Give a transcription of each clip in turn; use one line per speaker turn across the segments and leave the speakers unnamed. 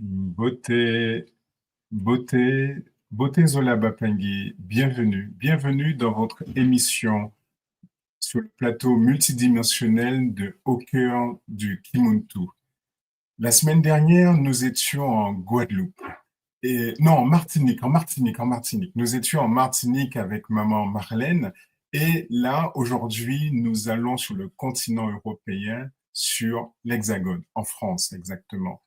Beauté, beauté, beauté Zola Bapengi, bienvenue. Bienvenue dans votre émission sur le plateau multidimensionnel de Au cœur du Kimuntu. La semaine dernière, nous étions en Guadeloupe. Et, non, en Martinique. Nous étions en Martinique avec maman Marlène. Et là, aujourd'hui, nous allons sur le continent européen, sur l'Hexagone, en France exactement.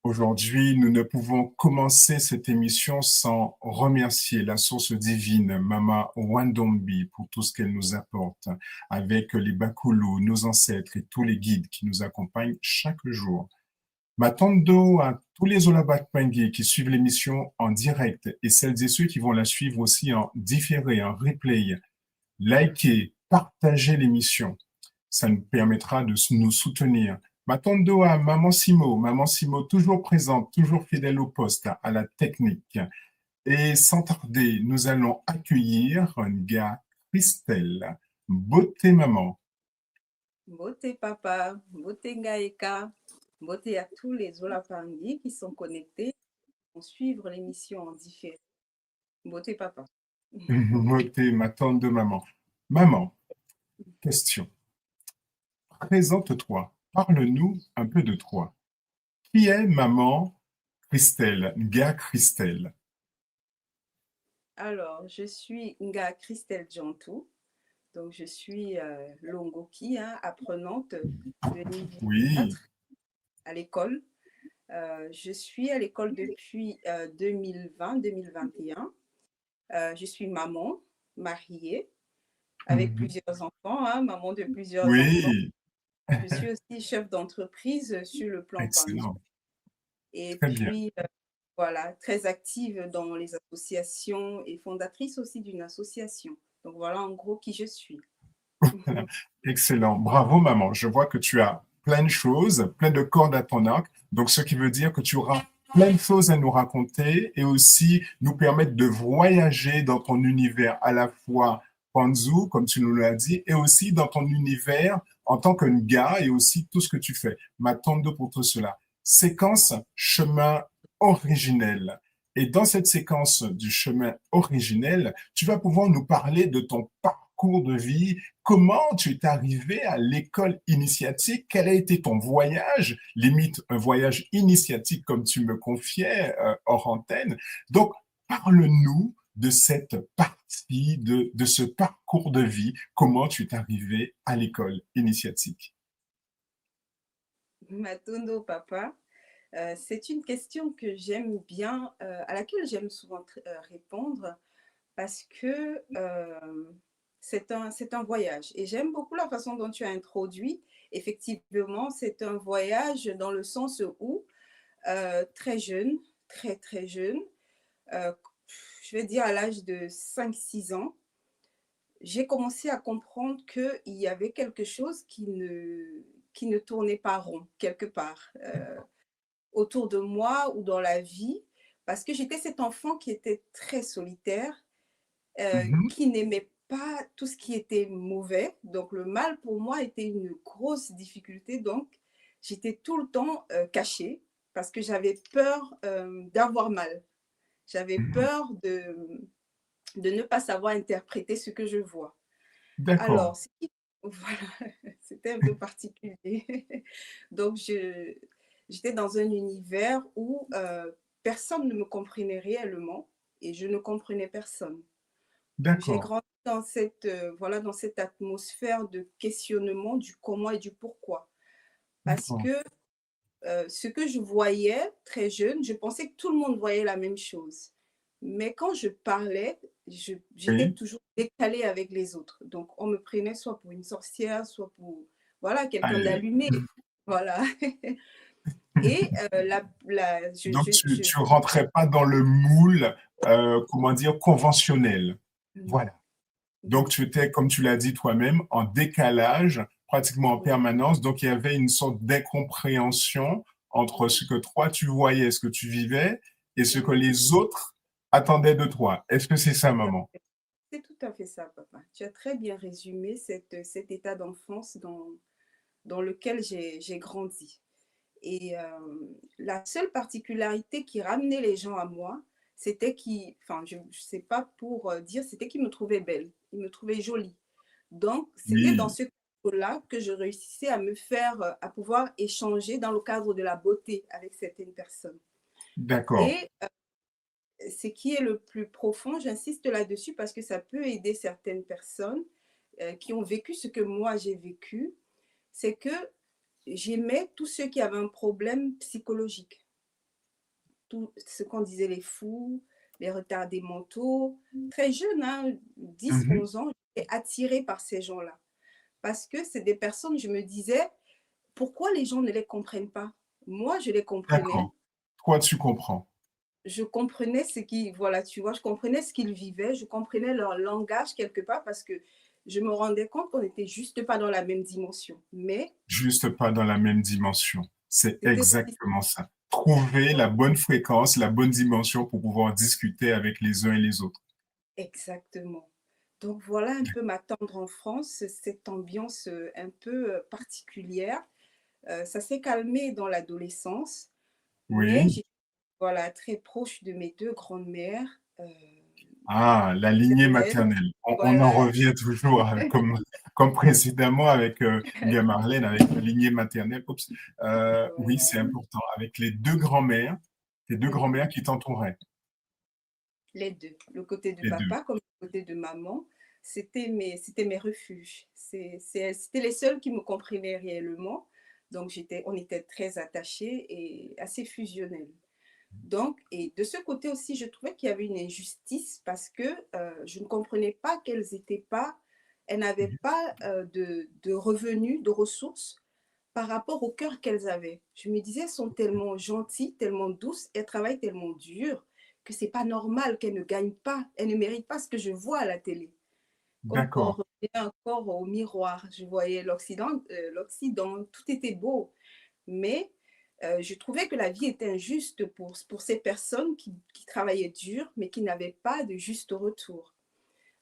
Aujourd'hui, nous ne pouvons commencer cette émission sans remercier la source divine, Mama Wandombi, pour tout ce qu'elle nous apporte, avec les Bakulu, nos ancêtres et tous les guides qui nous accompagnent chaque jour. Matando à tous les Olabakpengé qui suivent l'émission en direct et celles et ceux qui vont la suivre aussi en différé, en replay. Likez, partagez l'émission. Ça nous permettra de nous soutenir. Matondo à Maman Simo toujours présente, toujours fidèle au poste, à la technique. Et sans tarder, nous allons accueillir Nga Christelle. Beauté maman.
Beauté papa, beauté Ngaïka, beauté à tous les Olapangui qui sont connectés pour suivre l'émission en différé. Beauté papa.
Beauté Matondo maman. Maman, question. Présente-toi. Parle-nous un peu de toi. Qui est maman Christelle, Nga Christelle?
Alors, je suis Nga Christelle Djantou, donc je suis Longoki, apprenante de niveau
Oui.
4 à l'école. Je suis à l'école depuis 2020-2021. Je suis maman, mariée, avec plusieurs enfants, maman de plusieurs enfants.
Oui,
Je suis aussi chef d'entreprise sur le plan Panzo.
excellent.
Et
Très bien.
puis, voilà, très active dans les associations et fondatrice aussi d'une association. Donc voilà en gros qui je suis.
Excellent. Bravo, maman. Je vois que tu as plein de choses, plein de cordes à ton arc. Donc, ce qui veut dire que tu auras plein de choses à nous raconter et aussi nous permettre de voyager dans ton univers à la fois Panzu, comme tu nous l'as dit, et aussi dans ton univers en tant que gars et aussi tout ce que tu fais. M'attendre pour tout cela. Séquence chemin originel. Et dans cette séquence du chemin originel, tu vas pouvoir nous parler de ton parcours de vie. Comment tu es arrivé à l'école initiatique? Quel a été ton voyage? Limite un voyage initiatique comme tu me confiais hors antenne. Donc, parle-nous de cette partie, de ce parcours de vie. Comment tu es arrivé à l'école initiatique?
Matondo papa, c'est une question que j'aime bien, à laquelle j'aime souvent répondre parce que c'est un voyage. Et j'aime beaucoup la façon dont tu as introduit. Effectivement, c'est un voyage dans le sens où très jeune, très très jeune, euh, je vais dire à l'âge de 5-6 ans, j'ai commencé à comprendre qu'il y avait quelque chose qui ne tournait pas rond quelque part autour de moi ou dans la vie, parce que j'étais cet enfant qui était très solitaire,
Mhm,
qui n'aimait pas tout ce qui était mauvais. Donc le mal pour moi était une grosse difficulté. Donc j'étais tout le temps cachée parce que j'avais peur d'avoir mal. J'avais
mhm.
peur de ne pas savoir interpréter ce que je vois.
D'accord,
Alors, voilà, c'était un peu particulier. Donc, j'étais dans un univers où personne ne me comprenait réellement et je ne comprenais personne. Donc, j'ai
d'accord,
grandi dans voilà, dans cette atmosphère de questionnement du comment et du pourquoi. Parce
d'accord.
que ce que je voyais très jeune, je pensais que tout le monde voyait la même chose. Mais quand je parlais, j'étais
Oui,
toujours décalée avec les autres. Donc, on me prenait soit pour une sorcière, soit pour, voilà, quelqu'un
allez.
d'allumé. Voilà. Et
Donc, tu rentrais pas dans le moule, comment dire, conventionnel.
non,
Voilà. Donc,
non.
tu étais, comme tu l'as dit toi-même, en décalage pratiquement en permanence. Donc, il y avait une sorte d'incompréhension entre ce que toi, tu voyais, ce que tu vivais, et ce que les autres attendaient de toi. Est-ce que c'est ça, maman?
C'est tout à fait ça, papa. Tu as très bien résumé cet état d'enfance dans lequel j'ai grandi. Et la seule particularité qui ramenait les gens à moi, c'était qu'ils, enfin, je ne sais pas pour dire, c'était qu'ils me trouvaient belle, ils me trouvaient jolie. Donc, c'était dans
Oui,
ce cadre-là que je réussissais à me faire, à pouvoir échanger dans le cadre de la beauté avec certaines personnes.
d'accord.
Et ce qui est le plus profond, j'insiste là-dessus parce que ça peut aider certaines personnes qui ont vécu ce que moi j'ai vécu, c'est que j'aimais tous ceux qui avaient un problème psychologique. Tout ce qu'on disait les fous, les retardés mentaux. Très jeune, hein, 10,
Mhm.
11 ans, j'étais attirée par ces gens-là. Parce que c'est des personnes, je me disais, pourquoi les gens ne les comprennent pas? Moi, je les comprenais.
D'accord. Toi, tu comprends.
Je comprenais ce qui, voilà, tu vois, je comprenais ce qu'ils vivaient, je comprenais leur langage quelque part parce que je me rendais compte qu'on n'était juste pas dans la même dimension. Mais
Juste pas dans la même dimension. C'est
c'était aussi
exactement ça. Trouver la bonne fréquence, la bonne dimension pour pouvoir discuter avec les uns et les autres.
exactement. Donc voilà un peu ma tendre enfance, cette ambiance un peu particulière. Ça s'est calmé dans l'adolescence, mais
Oui.
j'ai voilà très proche de mes deux grandes-mères
Ah, la lignée
maternelles.
maternelle. On en
Voilà,
revient toujours comme précédemment avec bien Marlène, avec la lignée maternelle. Oups. Oui, c'est
voilà.
important. Avec les deux grands-mères, tes deux
Mhm.
grands-mères qui t'entouraient,
Les 2, le côté de
les deux.
papa comme le côté de maman, c'était mes refuges. C'était les seuls qui me comprenaient réellement. Donc on était très attachés et assez fusionnels. Donc, et de ce côté aussi, je trouvais qu'il y avait une injustice parce que je ne comprenais pas elles n'avaient pas de revenus, de ressources par rapport au cœur qu'elles avaient. Je me disais, elles sont tellement gentilles, tellement douces, elles travaillent tellement dur que c'est pas normal qu'elles ne gagnent pas, elles ne méritent pas ce que je vois à la télé. Donc, on
D'accord,
revenait encore au miroir. Je voyais l'Occident, tout était beau. Mais je trouvais que la vie était injuste pour ces personnes qui travaillaient dur, mais qui n'avaient pas de juste retour.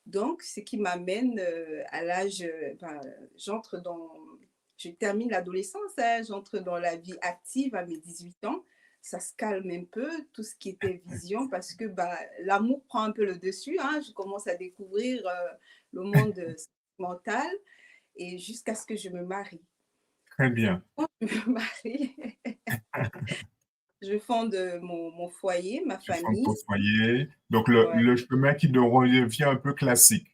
Donc, ce qui m'amène à l'âge, enfin, j'entre dans, je termine l'adolescence, hein, j'entre dans la vie active à mes 18 ans. Ça se calme un peu, tout ce qui était vision, parce que bah, l'amour prend un peu le dessus. Hein, je commence à découvrir le monde mental et jusqu'à ce que je me marie.
très
Et
bien.
quand je me marie, je fonde mon foyer, ma
Tu fondes
famille.
ton foyer. Donc,
Ouais,
le chemin qui devient un peu classique.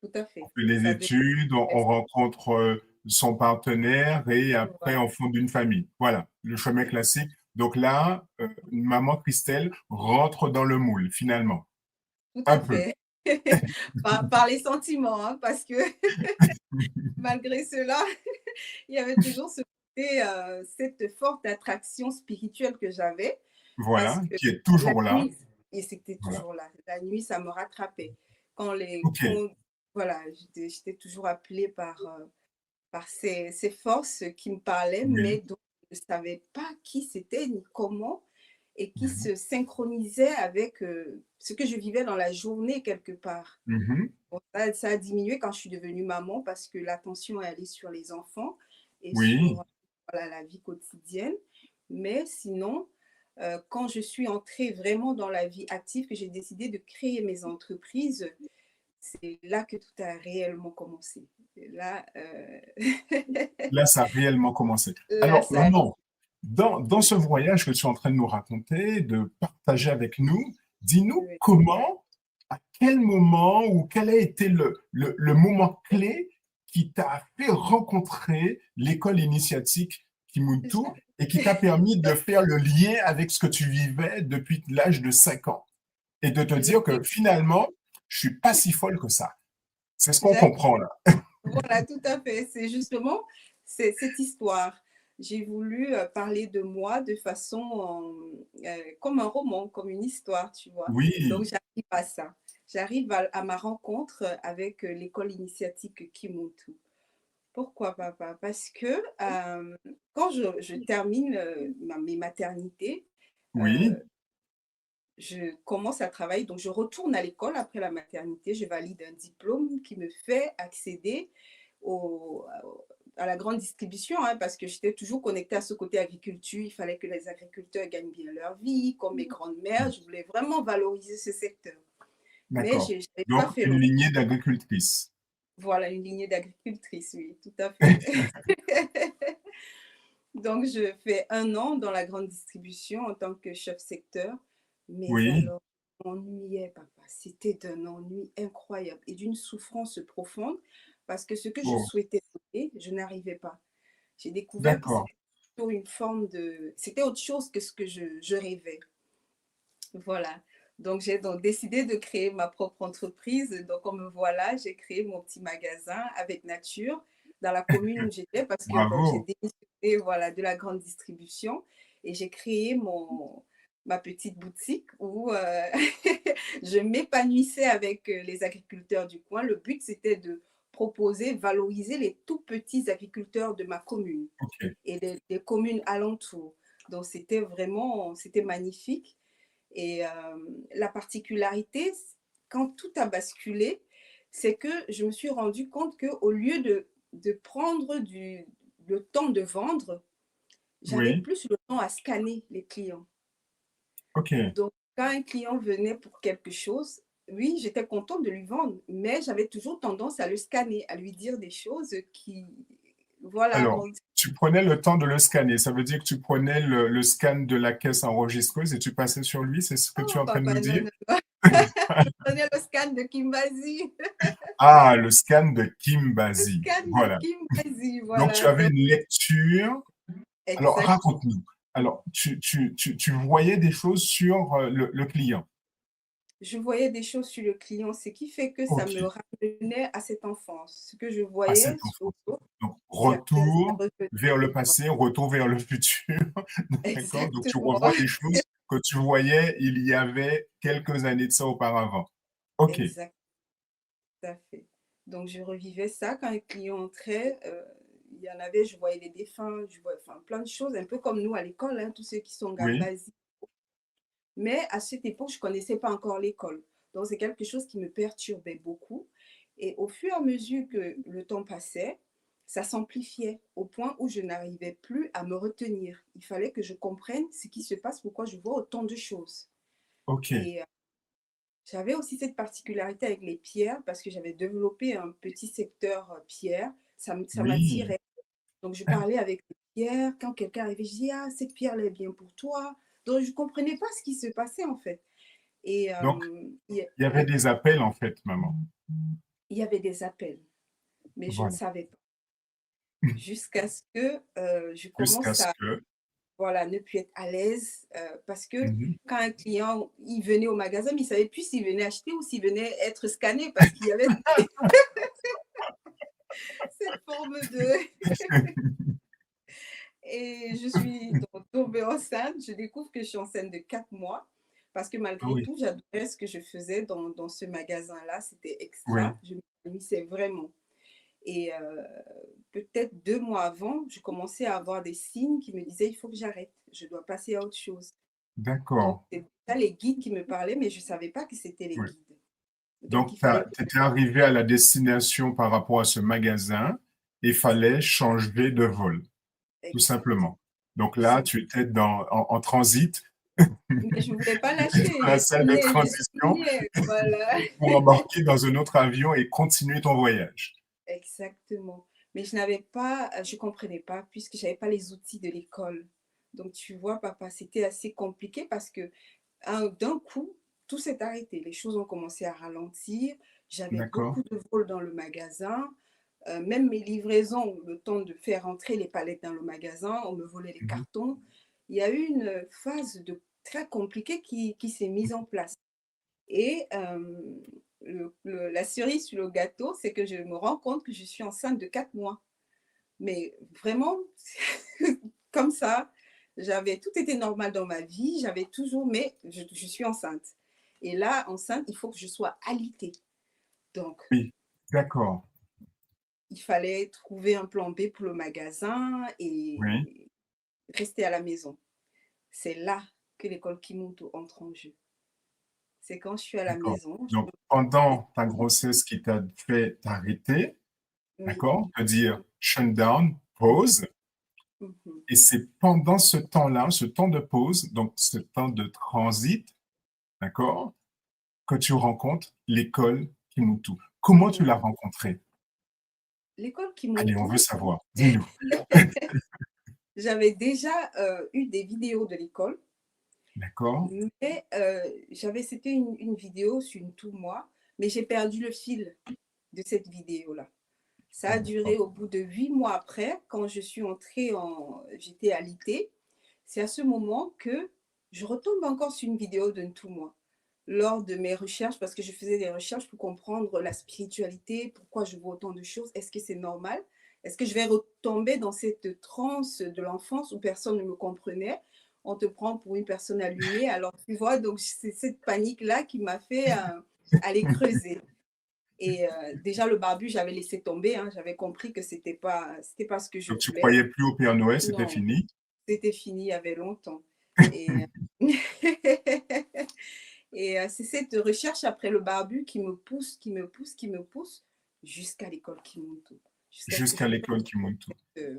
tout à
On
fait.
fait les
Ça devient
études, on rencontre son partenaire et après
voilà,
on fonde une famille. Voilà, le chemin classique. Donc là, maman Christelle rentre dans le moule, finalement.
tout
Un
à
peu.
fait. Par les sentiments, hein, parce que malgré cela, il y avait toujours ce côté, cette forte attraction spirituelle que j'avais parce
Voilà,
que
qui est
la
toujours là.
nuit et c'était
Voilà.
toujours là. La nuit, ça me rattrapait.
OK.
Quand voilà, j'étais toujours appelée par ces forces qui me parlaient, mais
Oui.
dont je ne savais pas qui c'était ni comment et qui
Mhm.
se synchronisaient avec, ce que je vivais dans la journée quelque part.
Mhm.
Bon, ça a diminué quand je suis devenue maman parce que l'attention est allée sur les enfants et
Oui.
sur, voilà, la vie quotidienne. Mais sinon, quand je suis entrée vraiment dans la vie active, que j'ai décidé de créer mes entreprises, c'est là que tout a réellement commencé. Et là,
Là, ça a réellement commencé.
là,
Alors,
ça
maman, dans ce voyage que tu es en train de nous raconter, de partager avec nous, dis-nous
oui.
comment, à quel moment ou quel a été le moment clé qui t'a fait rencontrer l'école initiatique Kimuntu et qui t'a permis de faire le lien avec ce que tu vivais depuis l'âge de 5 ans et de te dire que
J'arrive
finalement, je suis pas si folle que ça. C'est ce qu'on
j'arrive
comprend là.
voilà, tout à fait. C'est justement cette histoire. J'ai voulu parler de moi de façon comme un roman, comme une histoire, tu vois. Donc,
Oui,
j'arrive à ça. J'arrive à ma rencontre avec l'école initiatique Kimuntu. Pourquoi, papa? Parce que quand je termine mes maternités,
oui,
euh, je commence à travailler. Donc, je retourne à l'école après la maternité. Je valide un diplôme qui me fait accéder au à la grande distribution, hein, parce que j'étais toujours connectée à ce côté agriculture. Il fallait que les agriculteurs gagnent bien leur vie. Comme mes grandes-mères, je voulais vraiment valoriser ce secteur. Mais je
D'accord.
n'avais pas
Donc,
fait
une
long.
lignée d'agricultrices.
Voilà, une lignée d'agricultrice, oui, tout à fait. Donc, je fais 1 an dans la grande distribution en tant que chef secteur. Mais
Oui.
alors, je m'ennuyais, papa. C'était d'un ennui incroyable et d'une souffrance profonde parce que ce que je
Oh,
souhaitais donner, je n'arrivais pas. J'ai découvert que
d'accord.
c'était plutôt une forme de... C'était autre chose que ce que je rêvais. Voilà. Donc, j'ai donc décidé de créer ma propre entreprise. Donc, comme me voilà, j'ai créé mon petit magasin avec nature dans la commune où j'étais parce que bon, j'ai
Bravo.
démissionné voilà, de la grande distribution et j'ai créé ma petite boutique où je m'épanouissais avec les agriculteurs du coin. Le but, c'était de proposer, valoriser les tout petits agriculteurs de ma commune
OK.
et des communes alentours. Donc, c'était vraiment, c'était magnifique. Et la particularité, quand tout a basculé, c'est que je me suis rendu compte qu'au lieu de prendre le temps de vendre, j'avais
Oui.
plus le temps à scanner les clients.
OK.
Donc, quand un client venait pour quelque chose, oui, j'étais contente de lui vendre, mais j'avais toujours tendance à le scanner, à lui dire des choses qui... Voilà,
Alors,
donc,
tu prenais le temps de le scanner. Ça veut dire que tu prenais le scan de la caisse enregistreuse et tu passais sur lui, c'est ce que tu es
oh
en train de
papa,
nous
non,
dire?
non, non. Je prenais le scan de Kimbazi.
Ah, le scan de Kim
Le
Basi.
scan de
Voilà.
Kimbazi,
Donc, tu
voilà.
avais
Donc,
une lecture. Alors,
exactement.
raconte-nous. Alors, tu voyais des choses sur le client.
Je voyais des choses sur le client, ce qui fait que ça me
OK.
ramenait à cette enfance. Ce que je
À
voyais
cet
sur
enfant.
l'autre,
Donc,
ça
retour
revenait.
vers le
Voilà.
passé, retour vers le futur. D'accord? Donc, tu
Exactement.
revois des choses que tu voyais il y avait quelques années de ça auparavant. OK.
Exact, tout à fait. Donc, je revivais ça quand un client entrait. Il y en avait, je voyais les défunts, je voyais enfin, plein de choses, un peu comme nous à l'école, hein, tous ceux qui sont
Oui.
gambasi. Mais à cette époque, je ne connaissais pas encore l'école. Donc, c'est quelque chose qui me perturbait beaucoup. Et au fur et à mesure que le temps passait, ça s'amplifiait au point où je n'arrivais plus à me retenir. Il fallait que je comprenne ce qui se passe, pourquoi je vois autant de choses.
OK.
Et j'avais aussi cette particularité avec les pierres parce que j'avais développé un petit secteur pierre. Ça
Oui.
m'attirait. Donc, je parlais avec les pierres. Quand quelqu'un arrivait, je disais, ah, cette pierre-là est bien pour toi. Donc, je ne comprenais pas ce qui se passait en fait. Et
Donc, il y avait
oui,
des appels, en fait, maman.
il y avait des appels, mais je ne
Voilà.
savais pas. Jusqu'à ce que je
Jusqu'à
commence
ce
à
que
voilà, ne plus être à l'aise parce que
mmh.
quand un client il venait au magasin, mais il ne savait plus s'il venait acheter ou s'il venait être scanné parce qu'il y avait cette forme de... Et je suis donc tombée enceinte. Je découvre que je suis enceinte de 4 mois parce que
Ah
malgré
oui,
tout, j'adorais ce que je faisais dans ce magasin-là. C'était
oui.
extra. Je m'épanouissais vraiment. Et peut-être 2 mois avant, je commençais à avoir des signes qui me disaient: «Il faut que j'arrête, je dois passer à autre chose». Donc
D'accord.
c'est ça les guides qui me parlaient, mais je ne savais pas que c'était les
Oui.
guides. Donc
Donc,
il fallait que
tu étais arrivé à la destination par rapport à ce magasin et fallait changer de vol, tout
exactement.
simplement. Donc là,
Je
tu étais en transit
mais je ne voulais pas lâcher,
dans la salle de
je
transition
signais, voilà.
pour embarquer dans un autre avion et continuer ton voyage.
Exactement. Mais je n'avais pas, je comprenais pas puisque j'avais pas les outils de l'école. Donc tu vois, papa, c'était assez compliqué parce que d'un coup, tout s'est arrêté. Les choses ont commencé à ralentir. J'avais
D'accord?
beaucoup de vols dans le magasin. Même mes livraisons, le temps de faire entrer les palettes dans le magasin, on me volait les
Mmh.
cartons. Il y a eu une phase très compliquée qui s'est mise en place. Et la cerise sur le gâteau, c'est que je me rends compte que je suis enceinte de 4 mois. Mais vraiment, comme ça, tout était normal dans ma vie, j'avais toujours, mais je suis enceinte. Et là, enceinte, il faut que je sois alitée. Donc,
Oui, d'accord.
il fallait trouver un plan B pour le magasin
Oui,
et rester à la maison. C'est là que l'école Kimoto entre en jeu. C'est quand je suis à la
d'accord.
maison,
Donc,
je me
pendant ta grossesse qui t'a fait t'arrêter,
oui,
d'accord? Te dire: shutdown, pause,
Mhm.
et c'est pendant ce temps-là, ce temps de pause, donc ce temps de transit, d'accord, que tu rencontres l'école Kimuntu. Comment tu
Oui.
l'as rencontrée?
L'école
Allez, on veut
Kimuntu,
savoir. Dis-nous.
j'avais déjà eu des vidéos de l'école,
D'accord?
mais c'était une vidéo sur une tout moi, mais j'ai perdu le fil de cette vidéo-là. Ça
Ah,
a
d'accord.
duré au bout de 8 mois après, quand je suis entrée j'étais à l'IT. C'est à ce moment que je retombe encore sur une vidéo d'un tout moi. Lors de mes recherches, parce que je faisais des recherches pour comprendre la spiritualité, pourquoi je vois autant de choses, est-ce que c'est normal? Est-ce que je vais retomber dans cette transe de l'enfance où personne ne me comprenait? On te prend pour une personne allumée. Alors, tu vois, donc c'est cette panique-là qui m'a fait aller creuser. Et déjà, le barbu, j'avais laissé tomber. Hein, j'avais compris que c'était pas ce que je
Donc, tu
voulais.
croyais plus au Père Noël, c'était
Non,
fini?
c'était fini il y avait longtemps. Et, et c'est cette recherche après le barbu qui me pousse, qui me pousse, qui me pousse jusqu'à l'école qui monte. Jusqu'à ce que je
Jusqu'à
tombe
l'école Kimuntu.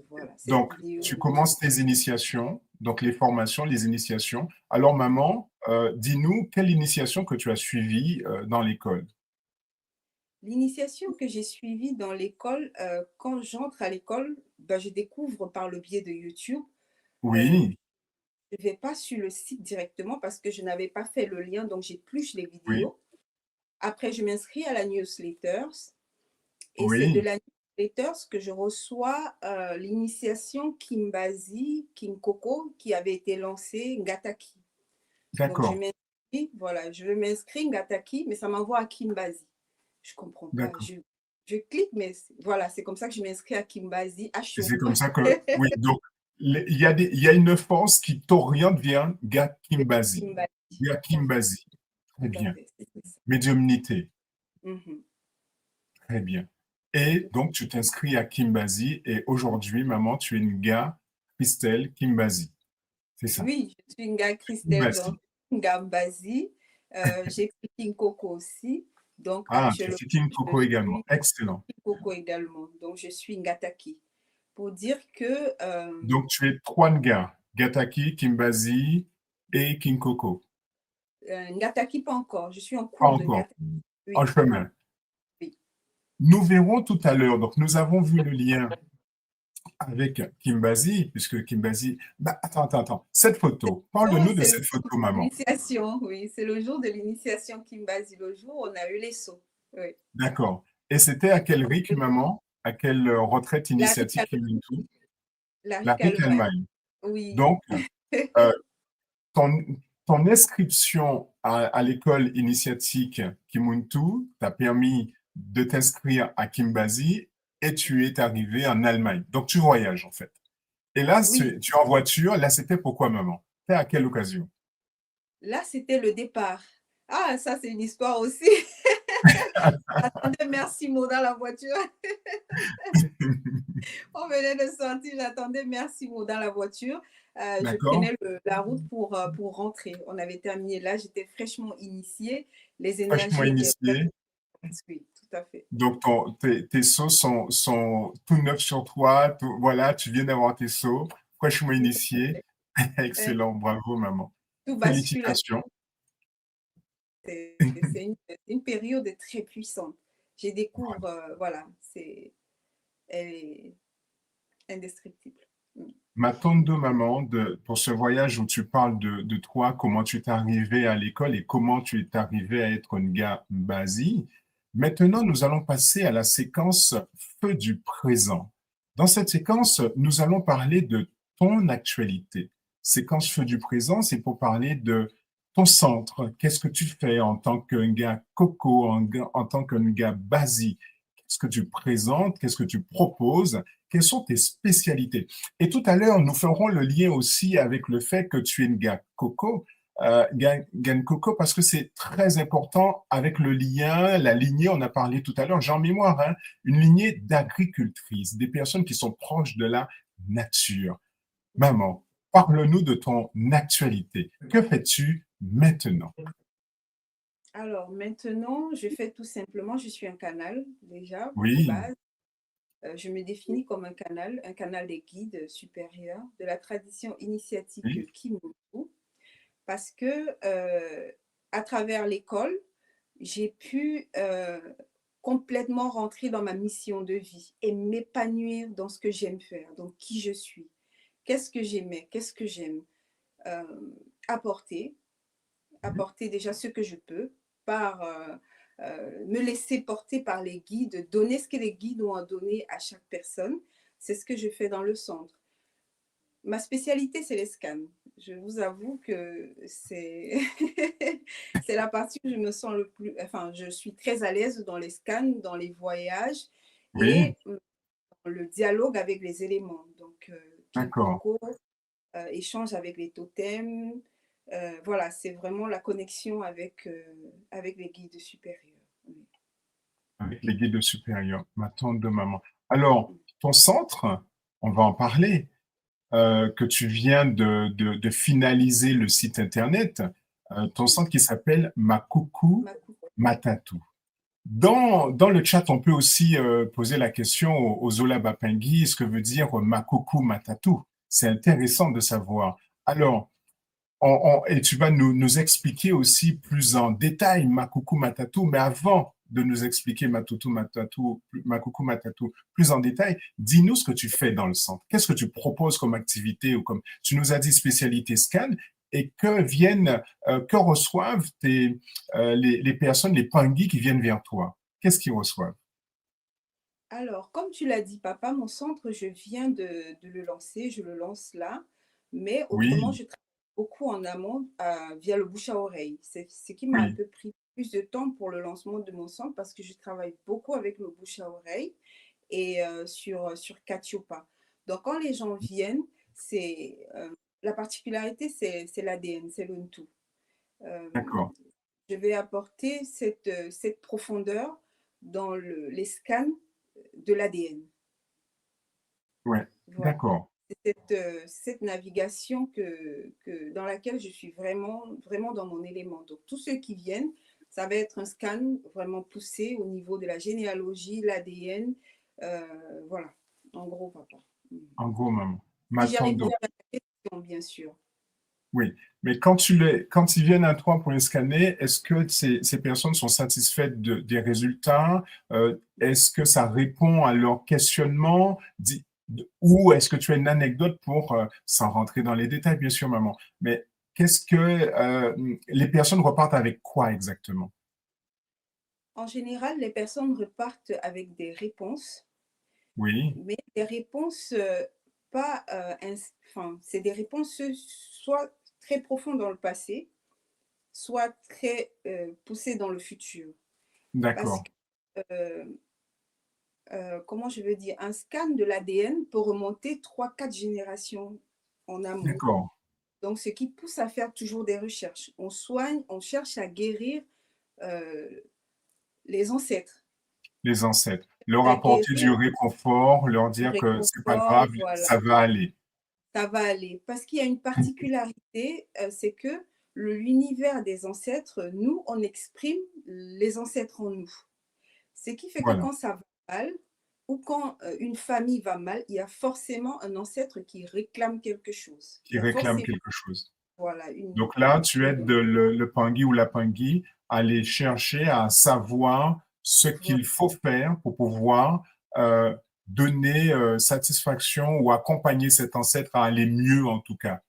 voilà, cette
Donc,
vidéo.
tu commences tes initiations, donc les formations, les initiations. Alors, maman, dis-nous quelle initiation que tu as suivie dans l'école?
L'initiation que j'ai suivie dans l'école, quand j'entre à l'école, ben, je découvre par le biais de YouTube. Euh,
Oui,
je ne vais pas sur le site directement parce que je n'avais pas fait le lien, donc j'épluche les
oui,
vidéos. Après, je m'inscris à la newsletter et c'est de
oui,
la newsletter que je reçois l'initiation Kimbasi, Kinkoko qui avait été lancée, Ngataki. Donc, je
d'accord,
m'inscris, voilà, je veux m'inscrire Ngataki, mais ça m'envoie à Kimbasi. Je ne comprends pas.
d'accord.
Je clique, mais voilà, c'est comme ça que je m'inscris à Kimbasi, à
Et c'est
chaud.
comme ça que, oui, donc, il y a une force qui t'oriente vers Gakimbazi.
Kimbasi,
Vers
tout à fait,
Kimbazi. Très
tout à
bien.
fait. C'est ça.
Médiumnité.
Mhm.
Très bien. Et donc, tu t'inscris à Kimbazi et aujourd'hui, maman, tu es une gars, Christelle Kimbazi. C'est ça.
Oui, je suis Nga Christelle, donc
Kimbazi.
Nga Mbazi. J'écris King Coco aussi. Donc
Ah, tu
actuellement,
fais King
je
Coco également.
suis
Excellent.
King Coco également. Donc je suis Ngataki. Pour dire que
Donc, tu es trois Nga. Gataki, Kimbazi et King Coco.
Ngataki, pas encore. Je suis en
Pas
cours de
encore.
Ngataki.
En
Oui,
chemin.
oui.
Nous verrons tout à l'heure. Donc, nous avons vu le lien avec Kimbazi, puisque Kimbazi. Bah, attends. Cette photo.
Oh,
Parle-nous de
c'est le
cette
jour
photo,
de
maman.
l'initiation, oui. C'est le jour de l'initiation Kimbazi. Le jour où on a eu les sauts. Oui.
D'accord. Et c'était à quel RIC, maman? À quelle retraite
La
initiatique
Rica,
Kimuntu?
la
La
Rica
RIC
Allemagne.
Allemagne.
Oui.
Donc, euh, ton, ton inscription à l'école initiatique Kimuntu t'a permis de t'inscrire à Kimbazi et tu es arrivé en Allemagne. Donc, tu voyages, en fait. Et là,
Oui.
tu es en voiture. Là, c'était pourquoi, maman? C'était à quelle occasion?
Là, c'était le départ. Ah, ça, c'est une histoire aussi. J'attendais Merci Mo dans la voiture. On venait de sortir, j'attendais Merci Mo dans la voiture. Je
D'accord?
prenais la route pour rentrer. On avait terminé là, j'étais fraîchement initiée. Les
Fraîchement
énergies étaient
initié.
oui, tout à fait.
Donc, tes seaux sont tout neufs sur toi. Voilà, tu viens d'avoir tes seaux, fraîchement
Tout,
initiés.
euh,
Excellent, bravo, maman.
tout bascule.
Félicitations.
C'est une période très puissante. Je
Voilà.
découvre, voilà, elle est indescriptible. Mm.
Ma tante de maman, pour ce voyage où tu parles de toi, comment tu es arrivé à l'école et comment tu es arrivé à être une gars Bazi. Maintenant, nous allons passer à la séquence feu du présent. Dans cette séquence, nous allons parler de ton actualité. Séquence feu du présent, c'est pour parler de ton centre. Qu'est-ce que tu fais en tant qu'un gars coco, en tant qu'un gars Bazi? Qu'est-ce que tu présentes? Qu'est-ce que tu proposes? Quelles sont tes spécialités? Et tout à l'heure, nous ferons le lien aussi avec le fait que tu es une gars coco, gagne coco, parce que c'est très important avec le lien, la lignée, on a parlé tout à l'heure, j'ai en mémoire, hein, une lignée d'agricultrices, des personnes qui sont proches de la nature. Maman, parle-nous de ton actualité. Que fais-tu maintenant?
Alors maintenant, je fais tout simplement, je suis un canal déjà de
Oui,
base. Je me définis comme un canal des guides supérieurs de la tradition
Oui,
initiatique Kimono, parce que à travers l'école, j'ai pu complètement rentrer dans ma mission de vie et m'épanouir dans ce que j'aime faire, donc qui je suis, qu'est-ce que j'aimais, qu'est-ce que j'aime euh, apporter,
oui,
apporter déjà ce que je peux par me laisser porter par les guides, donner ce que les guides ont à donner à chaque personne. C'est ce que je fais dans le centre. Ma spécialité, c'est les scans. Je vous avoue que c'est c'est la partie où je me sens le plus, enfin, je suis très à l'aise dans les scans, dans les voyages
oui,
et dans le dialogue avec les éléments. Donc,
d'accord.
Kinkoko, échange avec les totems. Voilà, c'est vraiment la connexion avec les guides supérieurs. Oui.
Avec les guides supérieurs, ma tante de maman. Alors, ton centre, on va en parler, que tu viens de finaliser le site internet, ton centre qui s'appelle Makuku
Makuku.
Matatu. Dans le chat, on peut aussi poser la question aux Zola Bapengui, ce que veut dire Makuku Matatu. C'est intéressant de savoir. Alors, et tu vas nous expliquer aussi plus en détail Makuku Matatu, mais avant de nous expliquer Makuku Matatu plus en détail, dis-nous ce que tu fais dans le centre. Qu'est-ce que tu proposes comme activité ou comme tu nous as dit spécialité scan et que reçoivent les personnes, les pangui qui viennent vers toi? Qu'est-ce qu'ils reçoivent?
Alors, comme tu l'as dit, papa, mon centre, je viens de le lancer, je le lance là, mais autrement,
Oui,
je travaille beaucoup en amont via le bouche à oreille. C'est ce qui m'a un
oui,
peu pris plus de temps pour le lancement de mon centre parce que je travaille beaucoup avec le bouche à oreille et sur Catiopa. Donc, quand les gens viennent, la particularité, c'est l'ADN, c'est le tout. Euh,
d'accord.
je vais apporter cette profondeur dans les scans de l'ADN.
Ouais,
Voilà.
d'accord.
C'est cette navigation dans laquelle je suis vraiment, vraiment dans mon élément. Donc, tous ceux qui viennent, ça va être un scan vraiment poussé au niveau de la généalogie, l'ADN. Voilà, en gros, papa.
En gros, maman.
Si
Ma
j'ai
tante.
répondu à ta question, bien sûr.
Oui, mais quand ils viennent à toi pour les scanner, est-ce que ces personnes sont satisfaites des résultats? Est-ce que ça répond à leur questionnement? Ou est-ce que tu as une anecdote pour, sans rentrer dans les détails, bien sûr, maman, mais qu'est-ce que les personnes repartent avec quoi exactement?
En général, les personnes repartent avec des réponses,
Oui,
mais des réponses pas, enfin, c'est des réponses soit très profondes dans le passé, soit très poussées dans le futur. Parce
d'accord,
que, comment je veux dire, un scan de l'ADN peut remonter trois, quatre générations en amont.
d'accord.
Donc, ce qui pousse à faire toujours des recherches. On soigne, on cherche à guérir euh, les ancêtres,
Les ancêtres. Leur
à
apporter du
guérir
réconfort, leur
le
dire que c'est pas
réconfort,
grave,
voilà,
ça va aller.
ça va aller. Parce qu'il y a une particularité, c'est que l'univers des ancêtres, nous, on exprime les ancêtres en nous. Ce qui fait que
Voilà,
quand ça va mal ou quand une famille va mal, il y a forcément un ancêtre qui réclame quelque chose. Il
qui
y a
réclament
forcément
quelque chose.
voilà,
Donc là, tu aides le Pangui ou la Pangui à aller chercher à savoir ce
voilà,
qu'il faut faire pour pouvoir euh, donner satisfaction ou accompagner cet ancêtre à aller mieux en tout cas.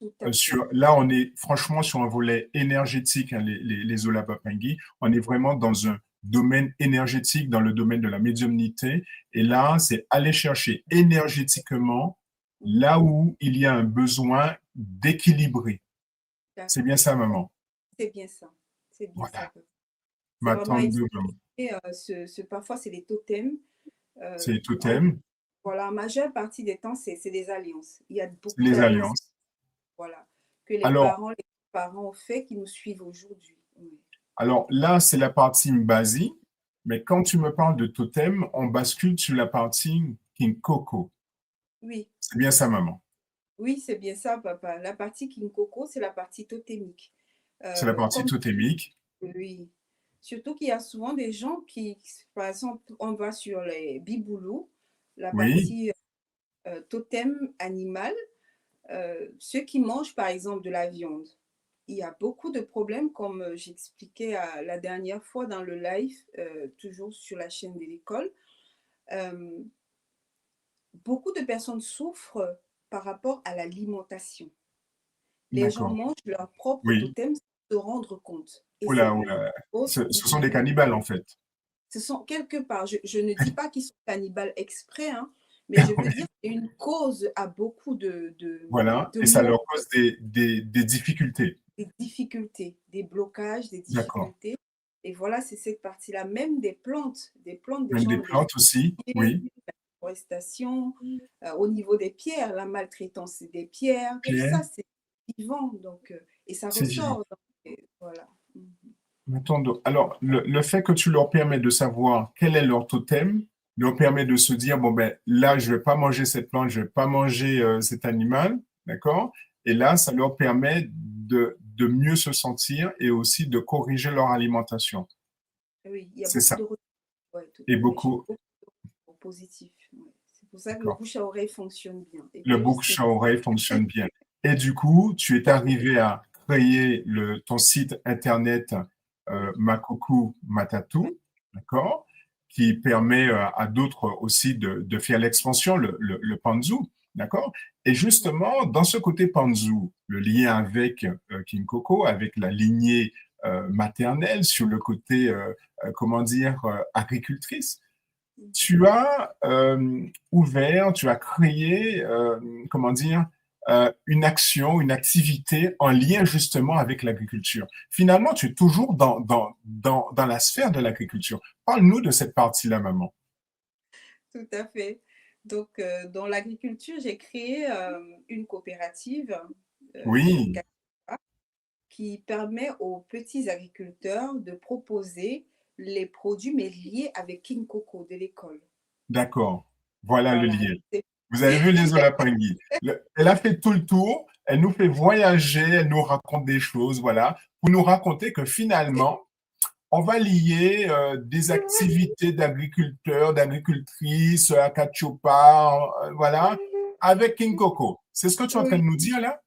tout à fait.
Là, on est franchement sur un volet énergétique, hein, les Olapa Pangui. On est vraiment dans un domaine énergétique, dans le domaine de la médiumnité. Et là, c'est aller chercher énergétiquement là où il y a un besoin d'équilibrer. C'est bien
D'accord.
ça, maman.
C'est bien ça. C'est bien ça.
Voilà.
C'est
Ma
vraiment
tante de
équilibré.
maman.
Parfois, c'est des totems.
C'est les
En,
totems,
voilà, en majeure partie des temps, c'est des alliances. Il y a
c'est
beaucoup
les
d'alliances
alliances.
voilà, que
Alors,
les parents ont fait qui nous suivent aujourd'hui. Oui.
alors là, c'est la partie Mbasi, mais quand tu me parles de totem, on bascule sur la partie King Coco.
Oui,
C'est bien ça, maman.
oui, c'est bien ça, papa. La partie Kinkoko, c'est la partie totémique.
C'est la partie
Comme
totémique.
oui. Surtout qu'il y a souvent des gens qui, par exemple, on va sur les biboulous. la
Oui,
partie totem animal. Ceux qui mangent par exemple de la viande, il y a beaucoup de problèmes, comme j'expliquais la dernière fois dans le live, toujours sur la chaîne de l'école. Euh, Beaucoup de personnes souffrent par rapport à l'alimentation. Les gens
d'accord.
mangent leur propre
Oui.
totem sans se rendre compte. Et c'est
Oula,
une
oula.
grosse
Ce sont des cannibales, en fait.
Ce sont quelque part, je ne dis pas qu'ils sont cannibales exprès, hein, mais je veux dire que c'est une cause à beaucoup
Voilà,
de
et ça leur
maux,
cause des difficultés.
des difficultés, des blocages, des
D'accord.
difficultés. Et voilà, c'est cette partie-là, même des plantes, des
Même des
gens, des
plantes aussi,
fruitiers,
oui.
la déforestation, au niveau des pierres, la maltraitance des pierres, tout
Pierre,
ça, c'est vivant, donc, et ça
c'est vivant.
ressort. Donc, et voilà. Mhm.
Attends, alors, le fait que tu leur permets de savoir quel est leur totem, leur permet de se dire, bon, ben, là, je vais pas manger cette plante, je vais pas manger cet animal, d'accord? Et là, ça leur permet de mieux se sentir et aussi de corriger leur alimentation.
Oui, il y a
C'est
beaucoup
ça.
de retours, ouais, tout
Et
à fait. J'ai
beaucoup,
beaucoup positif. Ouais. C'est pour ça que le
d'accord.
bouche à oreille fonctionne bien. Et
Le
puis
bouche
aussi,
à oreille fonctionne bien. Et du coup, tu es arrivé à créer ton site internet
oui,
Makuku Matatu, d'accord, qui permet à d'autres aussi de faire l'expansion, le Panzu, d'accord. Et justement, dans ce côté Panzu, le lien avec King Coco, avec la lignée maternelle sur le côté, comment dire, agricultrice, tu as ouvert, tu as créé, comment dire, une action, une activité en lien justement avec l'agriculture. Finalement, tu es toujours dans la sphère de l'agriculture. Parle-nous de cette partie-là, maman.
tout à fait. Donc, dans l'agriculture, j'ai créé une coopérative chez
Oui,
Cacao qui permet aux petits agriculteurs de proposer les produits, mais liés avec King Coco de l'école.
d'accord. Voilà le
Voilà.
lien. Vous avez vu les Olapangui. Elle a fait tout le tour, elle nous fait voyager, elle nous raconte des choses, voilà, pour nous raconter que finalement, on va lier des activités d'agriculteurs, d'agricultrices, à Cachopa, voilà, avec King Coco. C'est ce que tu es en train
Oui.
de nous dire là?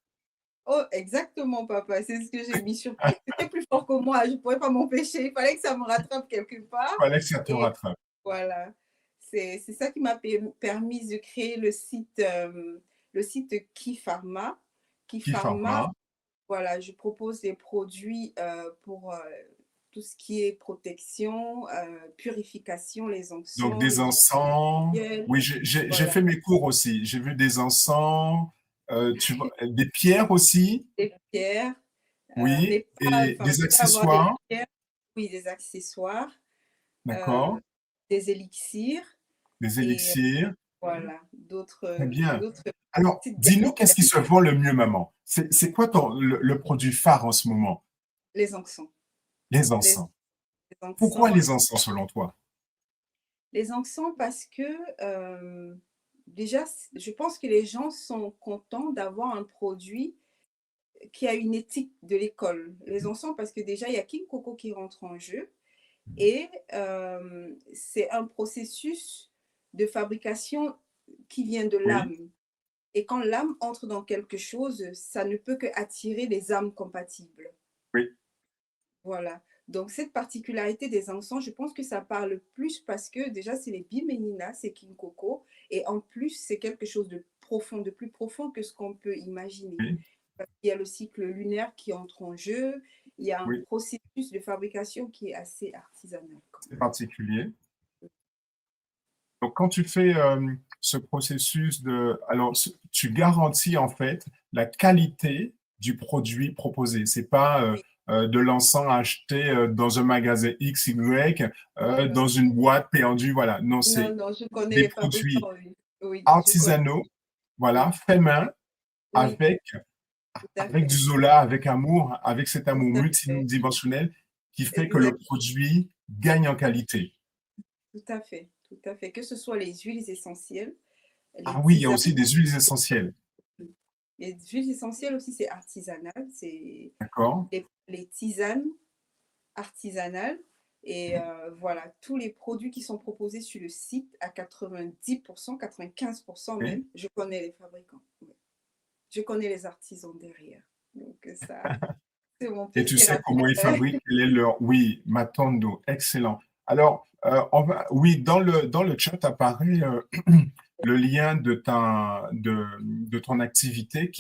Oh, exactement, papa. C'est ce que j'ai mis sur pied. C'était plus fort que moi. Je ne pourrais pas m'empêcher. Il fallait que ça me rattrape quelque part.
Voilà que ça te
Et
rattrape.
voilà. C'est ça qui m'a permis de créer le site Kifarma.
Qui
Kifarma,
Pharma.
voilà, je propose des produits pour tout ce qui est protection, purification, les
Donc
onctions,
des
les
encens.
huiles.
Oui, j'ai
Voilà,
fait mes cours aussi. J'ai vu des encens, tu vois, des pierres aussi.
des pierres,
Oui,
mais pas,
et
enfin,
des
je peux avoir des
accessoires.
pierres, oui, des accessoires,
D'accord.
euh, des élixirs
Des
et
élixirs.
voilà,
Très bien.
d'autres
Alors,
petites
dis-nous
gadgets.
qu'est-ce qui se vend le mieux, maman? C'est quoi le produit phare en ce moment?
Les encens.
Les
Les,
encens.
les
Pourquoi
encens.
les encens selon toi?
Les encens parce que déjà, je pense que les gens sont contents d'avoir un produit qui a une éthique de l'école. Les encens parce que déjà, il y a King Coco qui rentre en jeu et c'est un processus de fabrication qui vient de
Oui,
l'âme. Et quand l'âme entre dans quelque chose, ça ne peut que attirer les âmes compatibles.
oui,
Voilà. Donc, cette particularité des encens, je pense que ça parle plus parce que déjà, c'est les Bimenina, c'est King Coco. Et en plus, c'est quelque chose de profond, de plus profond que ce qu'on peut imaginer.
oui,
Il y a le cycle lunaire qui entre en jeu. Il y a un
oui,
processus de fabrication qui est assez artisanal quand
c'est
même.
particulier. Donc, quand tu fais ce processus alors, tu garantis en fait la qualité du produit proposé. C'est pas
Oui.
de l'encens acheté dans un magasin X, Y, dans une boîte perdue. Voilà. Non,
Non,
c'est
non, je connais
des
les
produits
fabricants, oui. Oui, je connais.
artisanaux, voilà,
Oui,
fait main,
oui,
avec,
tout à
avec du
fait.
Zola, avec amour, avec cet
Tout
amour
à fait.
multidimensionnel qui fait que le
Exact.
produit gagne en qualité.
Tout à fait. Tout à fait. Que ce soit les huiles essentielles, les
Ah oui, il y a
tisanes.
aussi des huiles essentielles.
Les huiles essentielles aussi, c'est artisanal. C'est
D'accord?
les tisanes artisanales. Et voilà, tous les produits qui sont proposés sur le site, à 90%, 95%
Oui.
même, je connais les fabricants. Oui. Je connais les artisans derrière. Donc ça, c'est mon
Et tu
petit
sais
rappel.
comment ils fabriquent, quel est leur... Oui, Matondo, excellent. Alors, oui, dans le chat apparaît le lien de ton activité,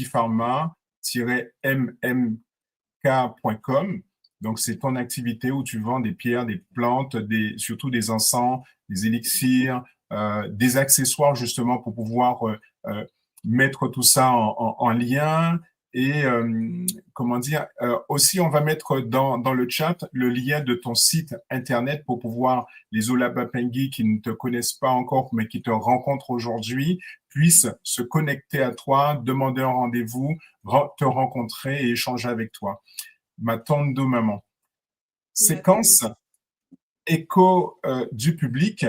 kifarma-mmk.com. Donc, c'est ton activité où tu vends des pierres, des plantes, surtout des encens, des élixirs, des accessoires justement pour pouvoir mettre tout ça en lien. Et comment dire, aussi, on va mettre dans le chat le lien de ton site internet pour pouvoir les Olabapengi qui ne te connaissent pas encore, mais qui te rencontrent aujourd'hui, puissent se connecter à toi, demander un rendez-vous, te rencontrer et échanger avec toi. Ma tante de maman.
M'attendre.
Séquence écho du public.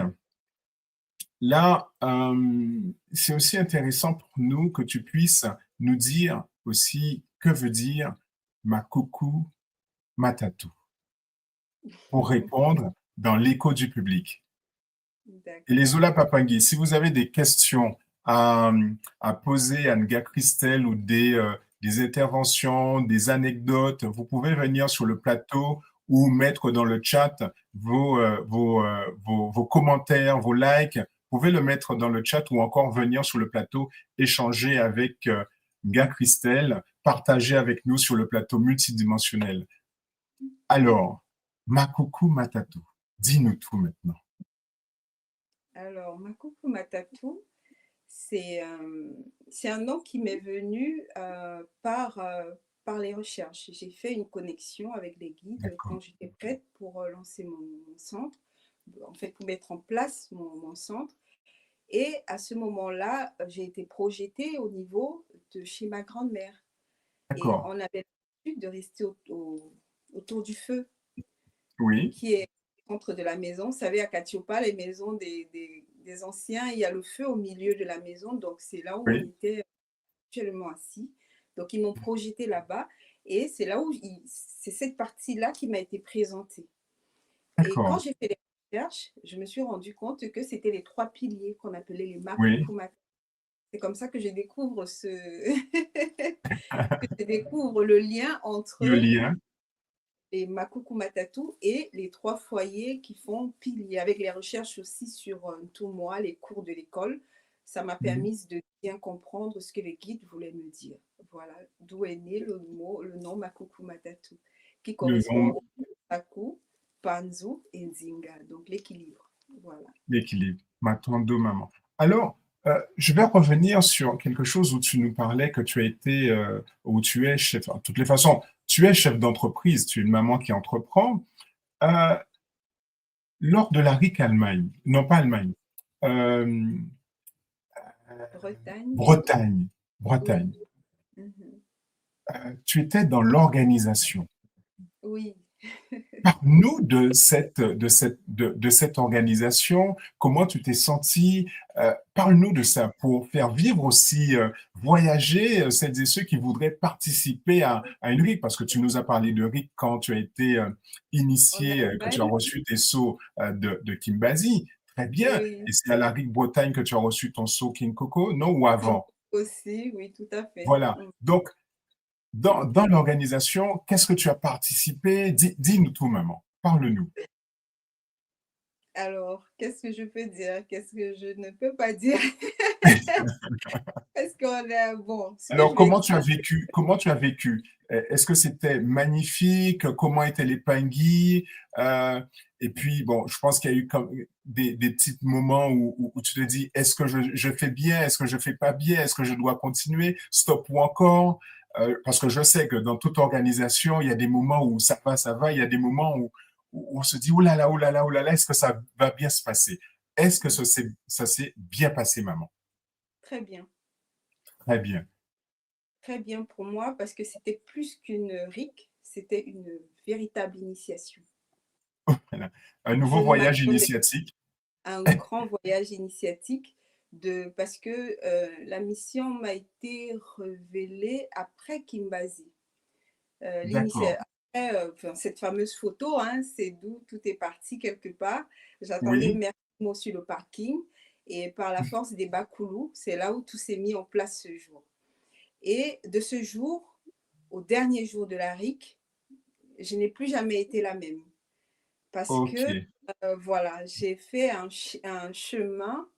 Là, c'est aussi intéressant pour nous que tu puisses nous dire aussi que veut dire ma coucou, ma tatou, pour répondre dans l'écho du public. Et les
D'accord.
Ola Papangui, si vous avez des questions à, à poser à Nga Christelle ou des interventions, des anecdotes, vous pouvez venir sur le plateau ou mettre dans le chat vos commentaires, vos likes. Vous pouvez le mettre dans le chat ou encore venir sur le plateau, échanger avec Nga Christelle, partager avec nous sur le plateau multidimensionnel. Alors, Makoukou Matatou, dis-nous tout maintenant.
Alors, Makuku Matatu, c'est un nom qui m'est venu par les recherches. J'ai fait une connexion avec les guides
D'accord.
quand j'étais prête pour lancer mon centre, en fait, pour mettre en place mon centre. Et à ce moment-là, j'ai été projetée au niveau de chez ma grand-mère. Et
D'accord.
on avait l'habitude de rester autour du feu
Oui,
qui est au centre de la maison. Vous savez, à Katiopa, les maisons des anciens, il y a le feu au milieu de la maison. Donc, c'est là où on
oui,
était actuellement assis. Donc, ils m'ont projeté là-bas. Et c'est là où c'est cette partie-là qui m'a été présentée. Et quand
d'accord.
j'ai fait les recherches, je me suis rendu compte que c'était les trois piliers qu'on appelait les
Oui,
Makukumata. C'est comme ça que je découvre que je découvre le lien
le
entre
lien.
les Makuku Matatu et les trois foyers qui font pilier. Avec les recherches aussi sur tout moi, les cours de l'école, ça m'a
Mhm.
permis de bien comprendre ce que les guides voulaient me dire. Voilà, d'où est né le nom Makuku Matatu, qui
Le
correspond
nom,
au Taku, Panzu et Nzinga, donc l'équilibre. Voilà.
l'équilibre. Ma tante maman. Alors, je vais revenir sur quelque chose où tu nous parlais que tu as été, où tu es chef. De toutes les façons, tu es chef d'entreprise, tu es une maman qui entreprend. Euh, Lors de la RIC Allemagne, non pas Allemagne, euh,
Bretagne,
Bretagne,
oui.
Bretagne,
Mhm.
tu étais dans l'organisation.
Oui.
Parle-nous de cette organisation, comment tu t'es senti, parle-nous de ça pour faire vivre aussi, voyager celles et ceux qui voudraient participer à une RIC, parce que tu nous as parlé de RIC quand tu as été
En
initié, que tu as
Allemagne,
reçu tes sceaux de Kimbasi. Très bien.
oui.
Et c'est à la RIC Bretagne que tu as reçu ton sceau King Coco, non, ou
King
avant?
aussi, oui, tout à fait.
Voilà.
Mm.
Donc, dans l'organisation, qu'est-ce que tu as participé? Dis-nous tout, maman. Parle-nous.
Alors, qu'est-ce que je peux dire? Qu'est-ce que je ne peux pas dire? Parce qu'on est bon, ce que
Alors,
je vais
comment tu
dire,
as vécu? Comment tu as vécu? Est-ce que c'était magnifique? Comment étaient les pingui? Et puis, bon, je pense qu'il y a eu comme des petits moments où tu te dis, est-ce que je fais bien? Est-ce que je fais pas bien? Est-ce que je dois continuer? Stop ou encore? Parce que je sais que dans toute organisation, il y a des moments où ça va, ça va. Il y a des moments où on se dit, oh là là, oh là là, oh là là, est-ce que ça va bien se passer? Est-ce que ça s'est bien passé, maman?
très bien.
Très bien.
Très bien pour moi parce que c'était plus qu'une RIC, c'était une véritable initiation.
Voilà. Un
Je
nouveau
ne
voyage
m'attendais
initiatique.
pas à un grand voyage initiatique parce que la mission m'a été révélée après Kimbasi.
D'accord.
Enfin, cette fameuse photo, hein, c'est d'où tout est parti quelque part. J'attendais
Oui,
Mermo sur le parking et par la force des Bakoulou, c'est là où tout s'est mis en place ce jour. Et de ce jour, au dernier jour de la RIC, je n'ai plus jamais été la même. Parce que,
ok.
voilà, j'ai fait un chemin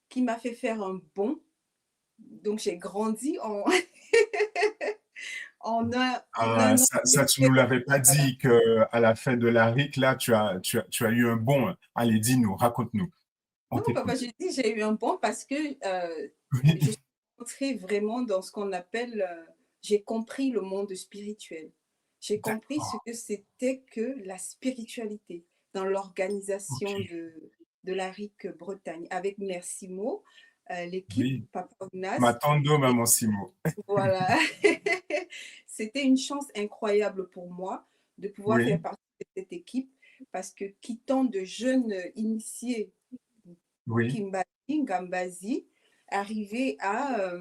qui m'a fait faire un bond. Donc, j'ai grandi en, en
Ah,
un an.
ça, tu nous l'avais pas dit qu'à la fin de la RIC, là, tu as eu un bond. Allez, dis-nous, raconte-nous. On
Non, papa,
t'écoute.
j'ai dit j'ai eu un bond parce que je
Oui,
suis entrée vraiment dans ce qu'on appelle, j'ai compris le monde spirituel. J'ai compris ce
d'accord.
que c'était que la spiritualité dans l'organisation
Ok.
de la RIC Bretagne avec Mercimo, l'équipe
Oui.
Papa Ounas.
Matando, maman Simo.
Voilà. C'était une chance incroyable pour moi de pouvoir faire
Oui,
partie de cette équipe parce que quittant de jeunes initiés
oui.
Kimbali, Gambazi, arriver à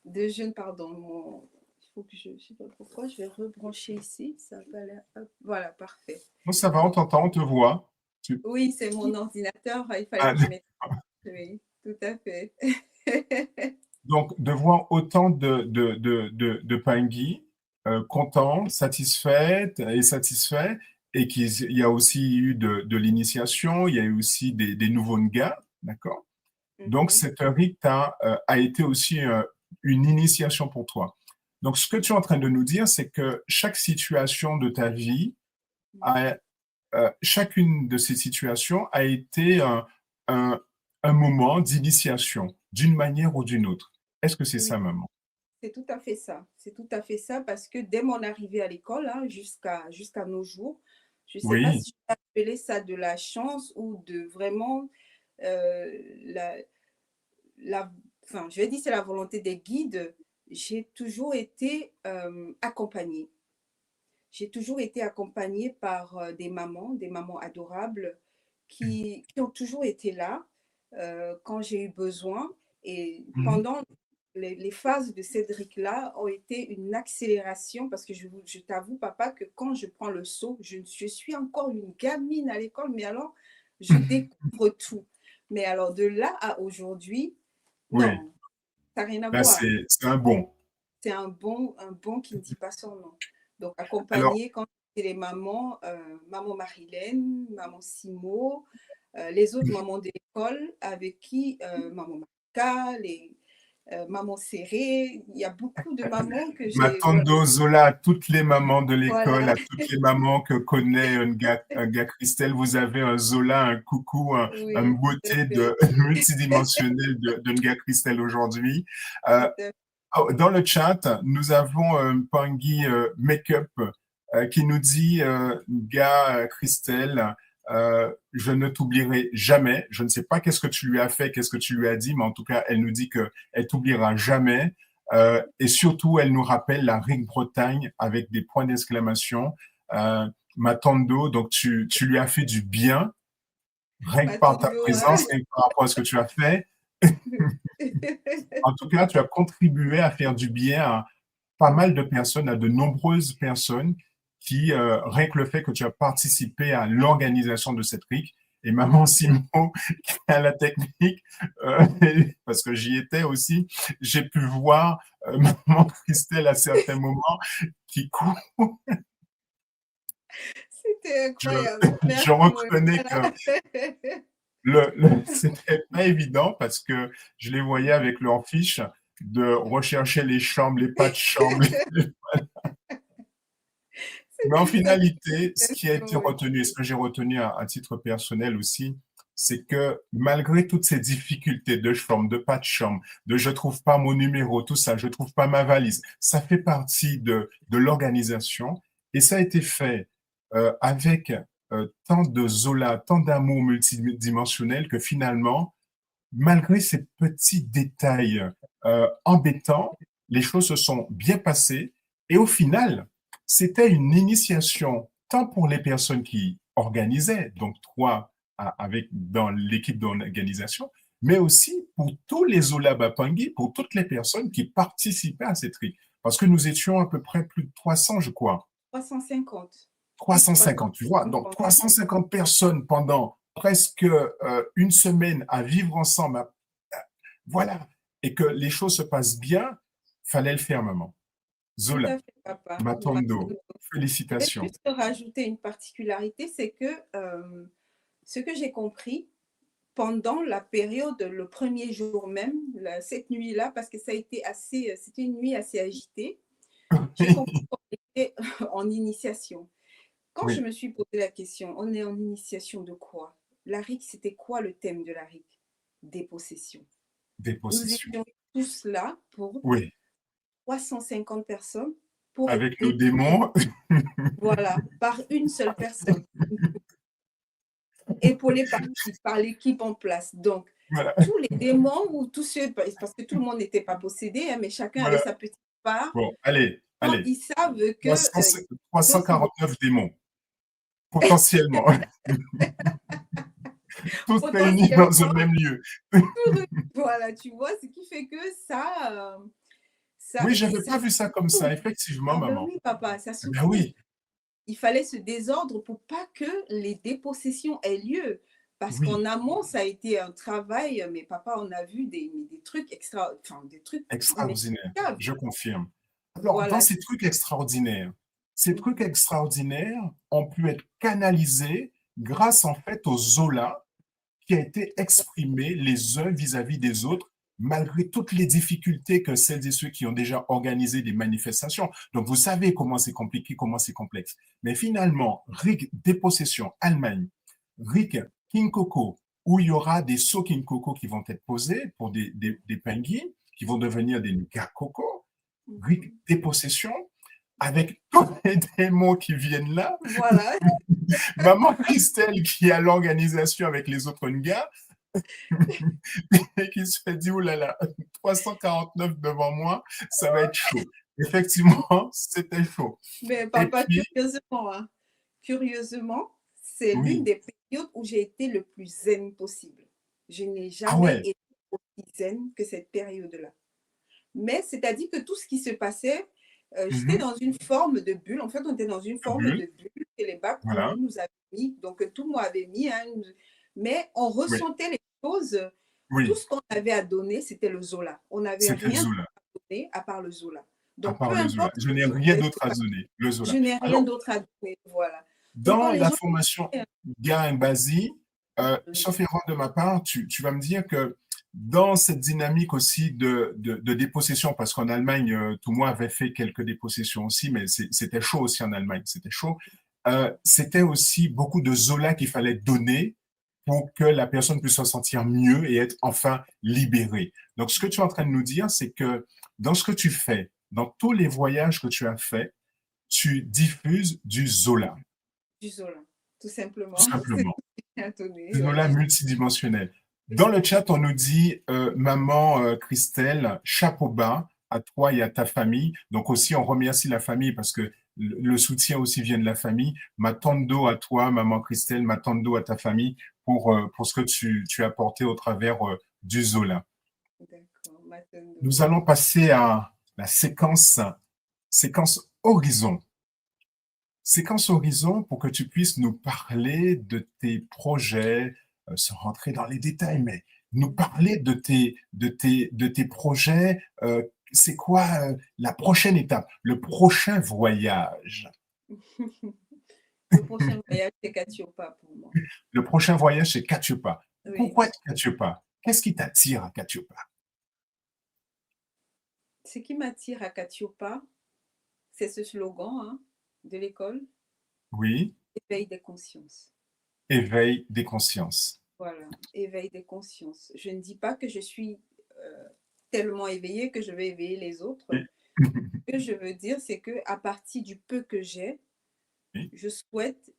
de jeunes, pardon, il faut que je ne sais pas pourquoi, je vais rebrancher ici, ça va l'air, voilà, parfait.
Bon, ça va, on t'entend, on te voit. Tu-
Oui, c'est mon ordinateur, il fallait
Ah,
que je mette, oui, tout à fait.
donc, de voir autant de Pingui contents, satisfaits et satisfaits, et qu'il y a aussi eu de l'initiation, il y a eu aussi des nouveaux Ngas, d'accord? Donc,
Mhm,
cette rite a été aussi une initiation pour toi. Donc, ce que tu es en train de nous dire, c'est que chaque situation de ta vie, chacune de ces situations a été un, un moment d'initiation, d'une manière ou d'une autre. Est-ce que c'est
oui,
ça, maman?
c'est tout à fait ça. C'est tout à fait ça parce que dès mon arrivée à l'école, hein, jusqu'à nos jours, je ne sais pas
Oui.
si je peux appeler ça de la chance ou de vraiment la, la, enfin, je vais dire c'est la volonté des guides, j'ai toujours été accompagnée. J'ai toujours été accompagnée par des mamans adorables qui ont toujours été là quand j'ai eu besoin. Et
Mhm.
pendant les phases de Cédric-là ont été une accélération parce que je t'avoue, papa, que quand je prends le saut, je suis encore une gamine à l'école, mais alors je découvre tout. Mais alors de là à aujourd'hui,
Oui,
non, ça n'a rien à
là,
voir.
c'est un bon.
C'est un bon qui ne dit pas son nom. Donc,
Alors,
accompagner quand c'est les mamans, maman Marilène, maman Simo, les autres mamans de l'école avec qui, maman Marca, maman Serré, il y a beaucoup de mamans que
ma
j'ai,
tante Zola, à toutes les mamans de l'école,
voilà,
à toutes les mamans que connaît un gars Christelle, vous avez un Zola, un coucou, un
oui, tout à
beauté
fait,
multidimensionnelle de Nga Christelle aujourd'hui.
tout
Euh,
à fait.
Dans le chat, nous avons Pangui Makeup qui nous dit, gars, Christelle, je ne t'oublierai jamais. Je ne sais pas qu'est-ce que tu lui as fait, qu'est-ce que tu lui as dit, mais en tout cas, elle nous dit que elle t'oubliera jamais. Et surtout, elle nous rappelle la Rigue Bretagne avec des points d'exclamation. Matando, donc tu lui as fait du bien, rien que par ta
Matondo,
présence, rien que par rapport à ce que tu as fait. En tout cas, tu as contribué à faire du bien à pas mal de personnes, à de nombreuses personnes qui, rien que le fait que tu as participé à l'organisation de cette RIC, et maman Simon qui est à la technique, euh, parce que j'y étais aussi, j'ai pu voir maman Christelle à certains moments qui court.
c'était
Je,
incroyable.
je
Merci,
reconnais que
Moïna.
c'était pas évident parce que je les voyais avec leur fiche de rechercher les chambres, les pas de chambre. Mais en
C'était une sacrée
finalité, ce qui a été
question, oui.
retenu et ce que j'ai retenu à titre personnel aussi, c'est que malgré toutes ces difficultés de chambre, de pas de chambre, de je trouve pas mon numéro, tout ça, je trouve pas ma valise, ça fait partie de l'organisation et ça a été fait avec tant de Zola, tant d'amour multidimensionnel que finalement, malgré ces petits détails embêtants, les choses se sont bien passées et au final, c'était une initiation tant pour les personnes qui organisaient, donc toi avec dans l'équipe d'organisation, mais aussi pour tous les Olabapangi, pour toutes les personnes qui participaient à cette RIC. parce que nous étions à peu près plus de 300, je crois.
350. Plus de
350, tu vois. Donc,
350.
350 personnes pendant presque une semaine à vivre ensemble. Voilà. Et que les choses se passent bien, fallait le faire, maman.
Tout
Zola,
à fait, papa.
Matondo,
Je vais
félicitations.
juste rajouter une particularité, c'est que ce que j'ai compris pendant la période, le premier jour même, cette nuit-là, parce que ça a été assez, c'était une nuit assez agitée, j'ai compris qu'on était en initiation. Quand je
Oui,
me suis posé la question, on est en initiation de quoi? La RIC, c'était quoi le thème de la RIC? Dépossession.
des
Nous
possessions.
étions tous là pour
Oui,
350 personnes pour
avec nos
une,
démons.
voilà, par une seule personne, épaulée par l'équipe en place. Donc,
Voilà,
tous les démons ou tous ceux, parce que tout le monde n'était pas possédé, hein, mais chacun avait
voilà.
sa petite part.
Bon, allez,
Quand
allez.
ils savent que
300
choses sont
349 démons, potentiellement, tous réunis dans un
potentiellement,
même lieu.
voilà, tu vois, ce qui fait que
Oui, je n'avais
ça
pas vu ça comme ça, effectivement,
ah ben
maman.
oui, papa, ça
Ben
souffrait.
oui,
Il fallait ce désordre pour pas que les dépossessions aient lieu. Parce
oui,
qu'en amont, ça a été un travail, mais papa, on a vu des trucs enfin, des trucs
extraordinaire,
inexplicables.
je confirme. Alors, dans
Voilà.
ces trucs extraordinaires ont pu être canalisés grâce en fait au Zola qui a été exprimé les uns vis-à-vis des autres, malgré toutes les difficultés que celles et ceux qui ont déjà organisé des manifestations. Donc, vous savez comment c'est compliqué, comment c'est complexe. Mais finalement, RIC, dépossession, Allemagne, RIC, King Coco, où il y aura des sauts King Coco qui vont être posés pour des pingui, qui vont devenir des Nuka Coco, RIC,
Mhm.
dépossession, avec tous les démons qui viennent là,
Voilà.
maman Christelle qui a l'organisation avec les autres gars, et qui se fait dire, oh là là, 349 devant moi, ça va être chaud. Effectivement, c'était chaud.
Mais
Et
papa,
puis,
curieusement, hein, curieusement, c'est l'une
oui,
des périodes où j'ai été le plus zen possible. Je n'ai
ah
jamais
ouais,
été aussi zen que cette période-là. Mais c'est-à-dire que tout ce qui se passait, j'étais
mhm,
dans une forme de bulle. En fait, on était dans une forme
bulle,
de bulle que les bacs pour
voilà,
nous nous avaient mis. Donc, tout le monde avait mis. Hein, mais on
oui,
ressentait les choses. Tout
oui,
ce qu'on avait à donner, c'était le Zola. On n'avait
c'était le
rien
Zola,
à donner à part le Zola.
à
Donc,
part
peu
le Zola.
importe
Je
ce
n'ai
qui
rien
pouvait se
d'autre à
passer,
donner, le
je
Zola.
n'ai rien
Alors,
d'autre à donner. Voilà. Donc, quand
dans
les
la
gens
formation
disaient,
Gain Basi,
euh,
sauf erreur de ma part, tu vas me dire que dans cette dynamique aussi de dépossession, parce qu'en Allemagne, tout moi avait fait quelques dépossessions aussi, mais c'était chaud aussi en Allemagne, c'était chaud. C'était aussi beaucoup de Zola qu'il fallait donner pour que la personne puisse se sentir mieux et être enfin libérée. Donc, ce que tu es en train de nous dire, c'est que dans ce que tu fais, dans tous les voyages que tu as faits, tu diffuses du Zola,
du Zola, tout
tout
simplement. C'est
simplement.
tout ce que j'ai à donner.
Du Zola
Du Zola.
multidimensionnel. Dans le chat, on nous dit, maman Christelle, chapeau bas à toi et à ta famille. Donc aussi, on remercie la famille parce que le soutien aussi vient de la famille. Ma tante d'eau à toi, maman Christelle, ma tante d'eau à ta famille pour ce que tu as apporté au travers du Zola.
D'accord, Matendo.
Nous allons passer à la séquence horizon. Séquence horizon pour que tu puisses nous parler de tes projets, sans rentrer dans les détails, mais nous parler de tes projets. C'est quoi la prochaine étape, le prochain voyage?
Le prochain voyage, c'est Katiopa pour moi.
Le prochain voyage, c'est Katiopa.
Oui.
Pourquoi Katiopa? Qu'est-ce qui t'attire à Katiopa?
Ce qui m'attire à Katiopa, c'est ce slogan hein, de l'école,
Oui,
éveil des consciences.
éveil des consciences.
Voilà, éveil des consciences. Je ne dis pas que je suis tellement éveillée que je vais éveiller les autres.
Oui.
Ce que je veux dire, c'est que à partir du peu que j'ai,
Oui.
je souhaite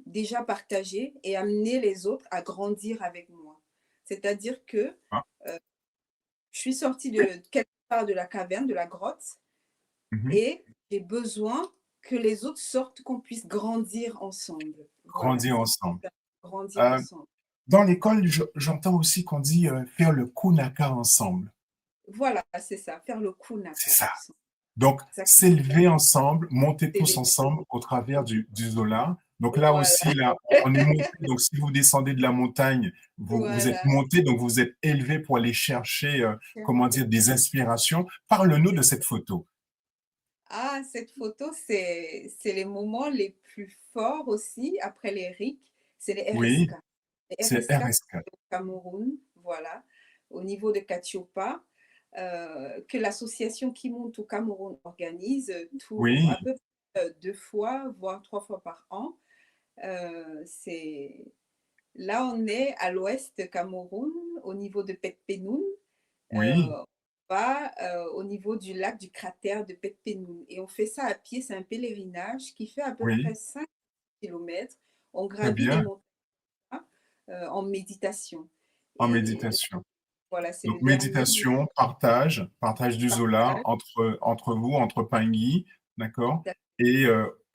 déjà partager et amener les autres à grandir avec moi. C'est-à-dire que
Ah,
je suis sortie de quelque part de la caverne, de la grotte,
mhm.
et j'ai besoin que les autres sortent, qu'on puisse grandir ensemble. Voilà,
Grandir ensemble.
grandir
Euh,
ensemble.
Dans l'école, j'entends aussi qu'on dit faire le kunaka ensemble.
Voilà, c'est ça, faire le
C'est
kunaka
ça.
ensemble.
Donc,
Exactement.
s'élever ensemble, monter
C'est
tous
les-
ensemble au travers du Zola. Donc là
Voilà,
aussi, là, on est monté. Donc, si vous descendez de la montagne, vous êtes
voilà.
monté, donc vous êtes élevé pour aller chercher, comment dire, des inspirations. Parle-nous de cette photo.
Ah, cette photo, c'est les moments les plus forts aussi, après les RIC, c'est les
Oui,
RSK. Les
c'est
RSK,
RSK.
c'est au Cameroun, voilà, au niveau de Katiopa, que l'association qui monte au Cameroun organise à
Oui,
peu près 2 fois, voire 3 fois par an. C'est Là, on est à l'ouest Cameroun, au niveau de Petpenoun.
oui,
On va au niveau du lac du cratère de Petpenoun. Et on fait ça à pied, c'est un pèlerinage qui fait à peu près
oui,
5 kilomètres. On
très
gravit des
bien,
montagnes en méditation.
en
Et
méditation.
voilà, c'est
Donc,
le dernier jour.
méditation, partage du Zola entre vous, entre Pingui, d'accord? Et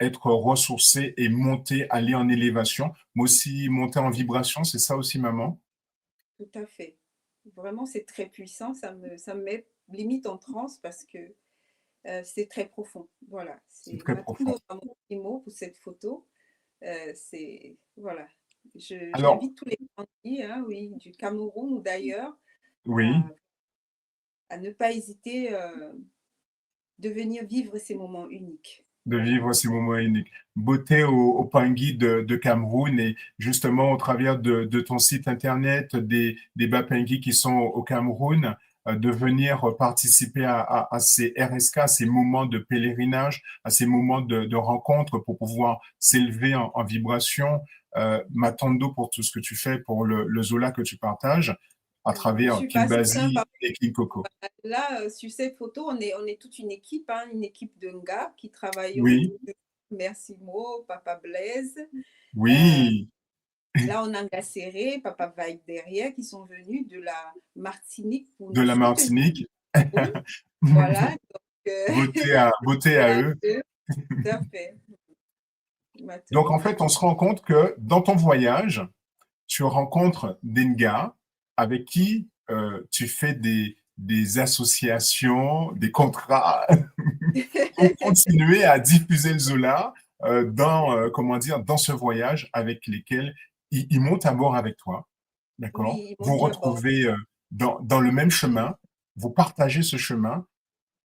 être ressourcé et monter, aller en élévation, mais aussi monter en vibration, c'est ça aussi, maman?
Tout à fait. Vraiment, c'est très puissant. Ça me met limite en transe parce que c'est très profond. Voilà,
C'est
c'est
très profond.
Matando Mot pour cette photo. Voilà.
Alors,
J'invite tous les Candis, hein, oui, du Cameroun ou d'ailleurs,
oui,
à, à ne pas hésiter de venir vivre ces moments uniques.
de
Voilà.
vivre ces moments uniques. Beauté au Pingui de Cameroun et justement au travers de ton site internet, des Bapingui qui sont au Cameroun, de venir participer à ces RSK, à ces moments de pèlerinage, à ces moments de rencontre pour pouvoir s'élever en vibration. Matando pour tout ce que tu fais, pour le Zola que tu partages à
Je
travers
suis passée
Kimbazi et King Coco.
là, sur cette photo, on est toute une équipe, hein, une équipe de gars qui travaillons.
Oui,
Merci Mo, Papa Blaise. Euh,
oui,
Là, on a Serré, Papa Vague derrière, qui sont venus de la Martinique pour
de
nous
la
soutenir.
Martinique.
Voilà, donc,
Beauté à
voilà,
eux.
tout à fait.
Donc, en
Maintenant,
fait, on se rend compte que dans ton voyage, tu rencontres des gars avec qui tu fais des associations, des contrats pour continuer à diffuser le Zola comment dire, dans ce voyage avec lesquels ils montent à bord avec toi. D'accord?
oui, ils m'ont
Vous
dit à bord,
retrouvez dans le même chemin, vous partagez ce chemin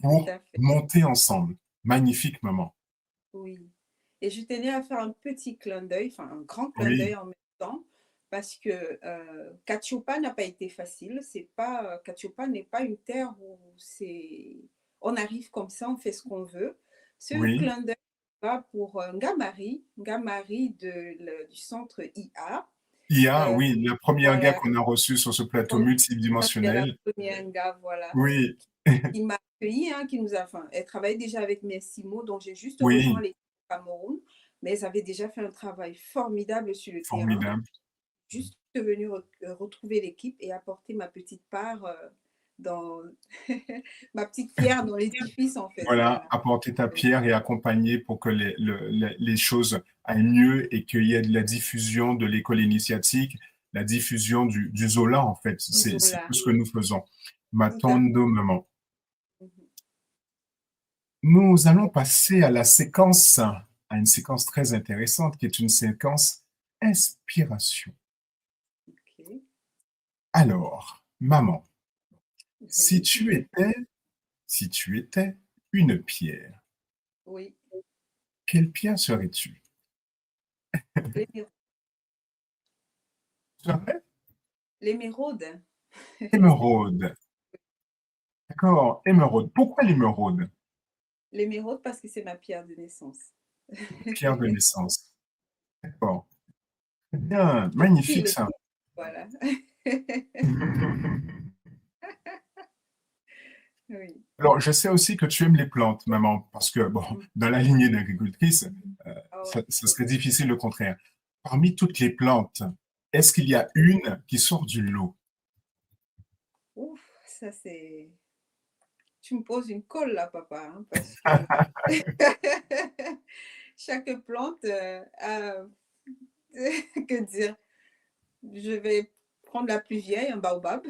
tout
pour
à fait.
monter ensemble. Magnifique, maman.
Oui. Et je tenais à faire un petit clin d'œil, enfin un grand clin d'œil
Oui,
en même temps, parce que Cacciopa n'a pas été facile. Cacciopa n'est pas une terre où on arrive comme ça, on fait ce qu'on veut. Ce
oui.
clin d'œil va pour Ngamari du centre IA.
IA,
Euh,
oui, la première gars
voilà,
qu'on a reçu sur ce plateau
c'est la
multidimensionnel.
première Nga, voilà,
Oui,
qui m'a accueilli, hein, enfin, elle travaillait déjà avec Messimo, dont j'ai juste rejoint
oui,
l'équipe au Cameroun, mais elles avaient déjà fait un travail formidable sur le terrain.
formidable.
Juste venue retrouver l'équipe et apporter ma petite part dans ma petite pierre dans l'édifice, en fait.
Voilà,
Voilà.
apporter ta pierre et accompagner pour que les choses aillent mieux et qu'il y ait de la diffusion de l'école initiatique, la diffusion du Zola, en fait. C'est
Zola,
tout ce que nous faisons.
tout à fait.
Matondo, maman. Nous allons passer à une séquence très intéressante qui est une séquence inspiration.
Ok.
Alors, maman, si
Oui,
tu étais, si tu étais une pierre,
oui.
quelle pierre serais-tu?
L'émeraude.
Tu serais
L'émeraude.
émeraude. D'accord, émeraude. Pourquoi l'émeraude?
L'émeraude parce que c'est ma pierre de naissance.
Pierre de naissance. D'accord. Très bien, magnifique
Pile,
ça.
voilà. Oui.
Alors, je sais aussi que tu aimes les plantes, maman, parce que, bon, dans la lignée d'agricultrice,
Oh,
ça serait difficile le contraire. Parmi toutes les plantes, est-ce qu'il y a une qui sort du lot?
ouf, ça c'est. Tu me poses une colle là, papa, hein, parce que chaque plante a. Que dire? Je vais prendre la plus vieille, un baobab.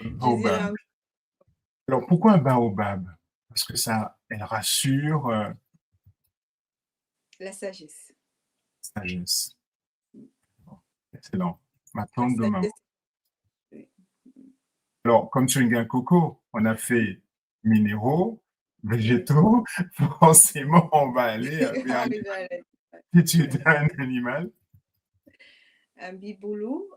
Je dirais
Baobab. Alors, pourquoi un baobab? Parce que ça, elle rassure,
La sagesse.
sagesse. Excellent. Ma
La
tante de maman.
sagesse. Oui.
Alors, comme sur une gain coco, on a fait minéraux,
Oui.
végétaux, forcément, on va aller vers un
Arrivé à la-
étude d'un animal.
un biboulot,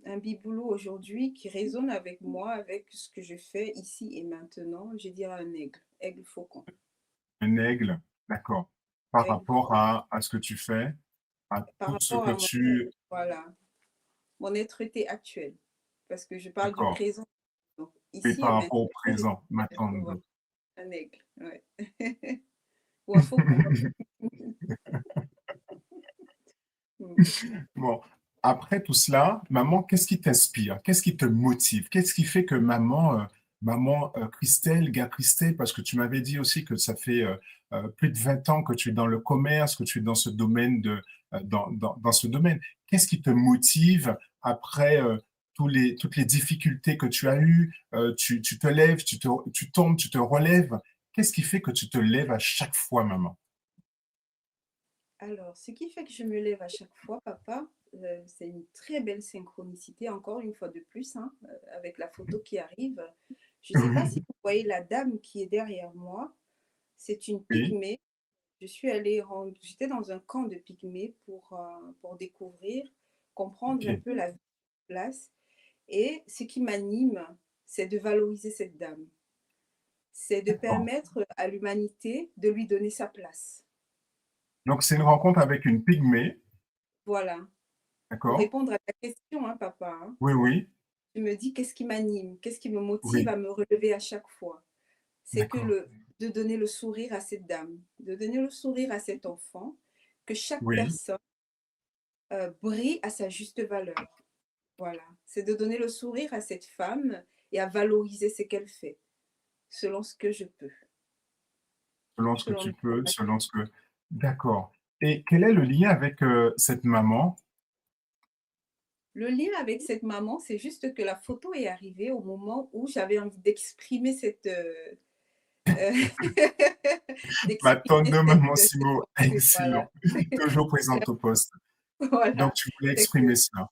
un biboulot aujourd'hui qui résonne avec moi, avec ce que je fais ici et maintenant. Je dirais un aigle, aigle faucon.
Un aigle, d'accord. Par
Aigle
rapport
faucon.
à ce que tu fais, à
Par
tout ce
rapport
que
à
tu...
voilà, mon être-té actuel. Parce que je parle du
D'accord.
présent. Donc,
Oui,
ici et
par
maintenant,
rapport au
je
présent, ma
vais
tante
voilà,
de...
un aigle. Ouais. Ou un faucon. Mm.
Bon, après tout cela, maman, qu'est-ce qui t'inspire? Qu'est-ce qui te motive? Qu'est-ce qui fait que maman Christelle, gars Christelle, parce que tu m'avais dit aussi que ça fait plus de 20 ans que tu es dans le commerce, que tu es dans ce domaine dans ce domaine. Qu'est-ce qui te motive après toutes les difficultés que tu as eues? Tu te lèves, tu tombes, tu te relèves. Qu'est-ce qui fait que tu te lèves à chaque fois, maman?
Alors, ce qui fait que je me lève à chaque fois, papa, c'est une très belle synchronicité, encore une fois de plus, hein, avec la photo qui arrive. Je ne sais pas si vous voyez la dame qui est derrière moi. C'est une
Oui,
pygmée. J'étais dans un camp de pygmées pour découvrir, comprendre un
ok,
peu la vie de place. Et ce qui m'anime, c'est de valoriser cette dame. C'est de
d'accord.
permettre à l'humanité de lui donner sa place.
Donc, c'est une rencontre avec une pygmée,
Voilà. Pour
d'accord?
répondre à ta question, hein, papa, hein,
Oui, oui,
tu me dis qu'est-ce qui m'anime, qu'est-ce qui me motive
oui,
à me relever à chaque fois. C'est que
d'accord.
de donner le sourire à cette dame, de donner le sourire à cet enfant, que chaque
Oui,
personne brille à sa juste valeur. Voilà. C'est de donner le sourire à cette femme et à valoriser ce qu'elle fait, selon ce que je peux.
selon ce que
Selon
tu
mes
peux,
capacités.
selon ce que... D'accord. Et quel est le lien avec cette maman?
Le lien avec cette maman, c'est juste que la photo est arrivée au moment où j'avais envie d'exprimer euh,
Ma tante
d'exprimer
de maman
cette
Simo,
pensée. Voilà.
excellent. Toujours présente au poste. Donc,
Voilà.
tu voulais
C'est
exprimer
que
cela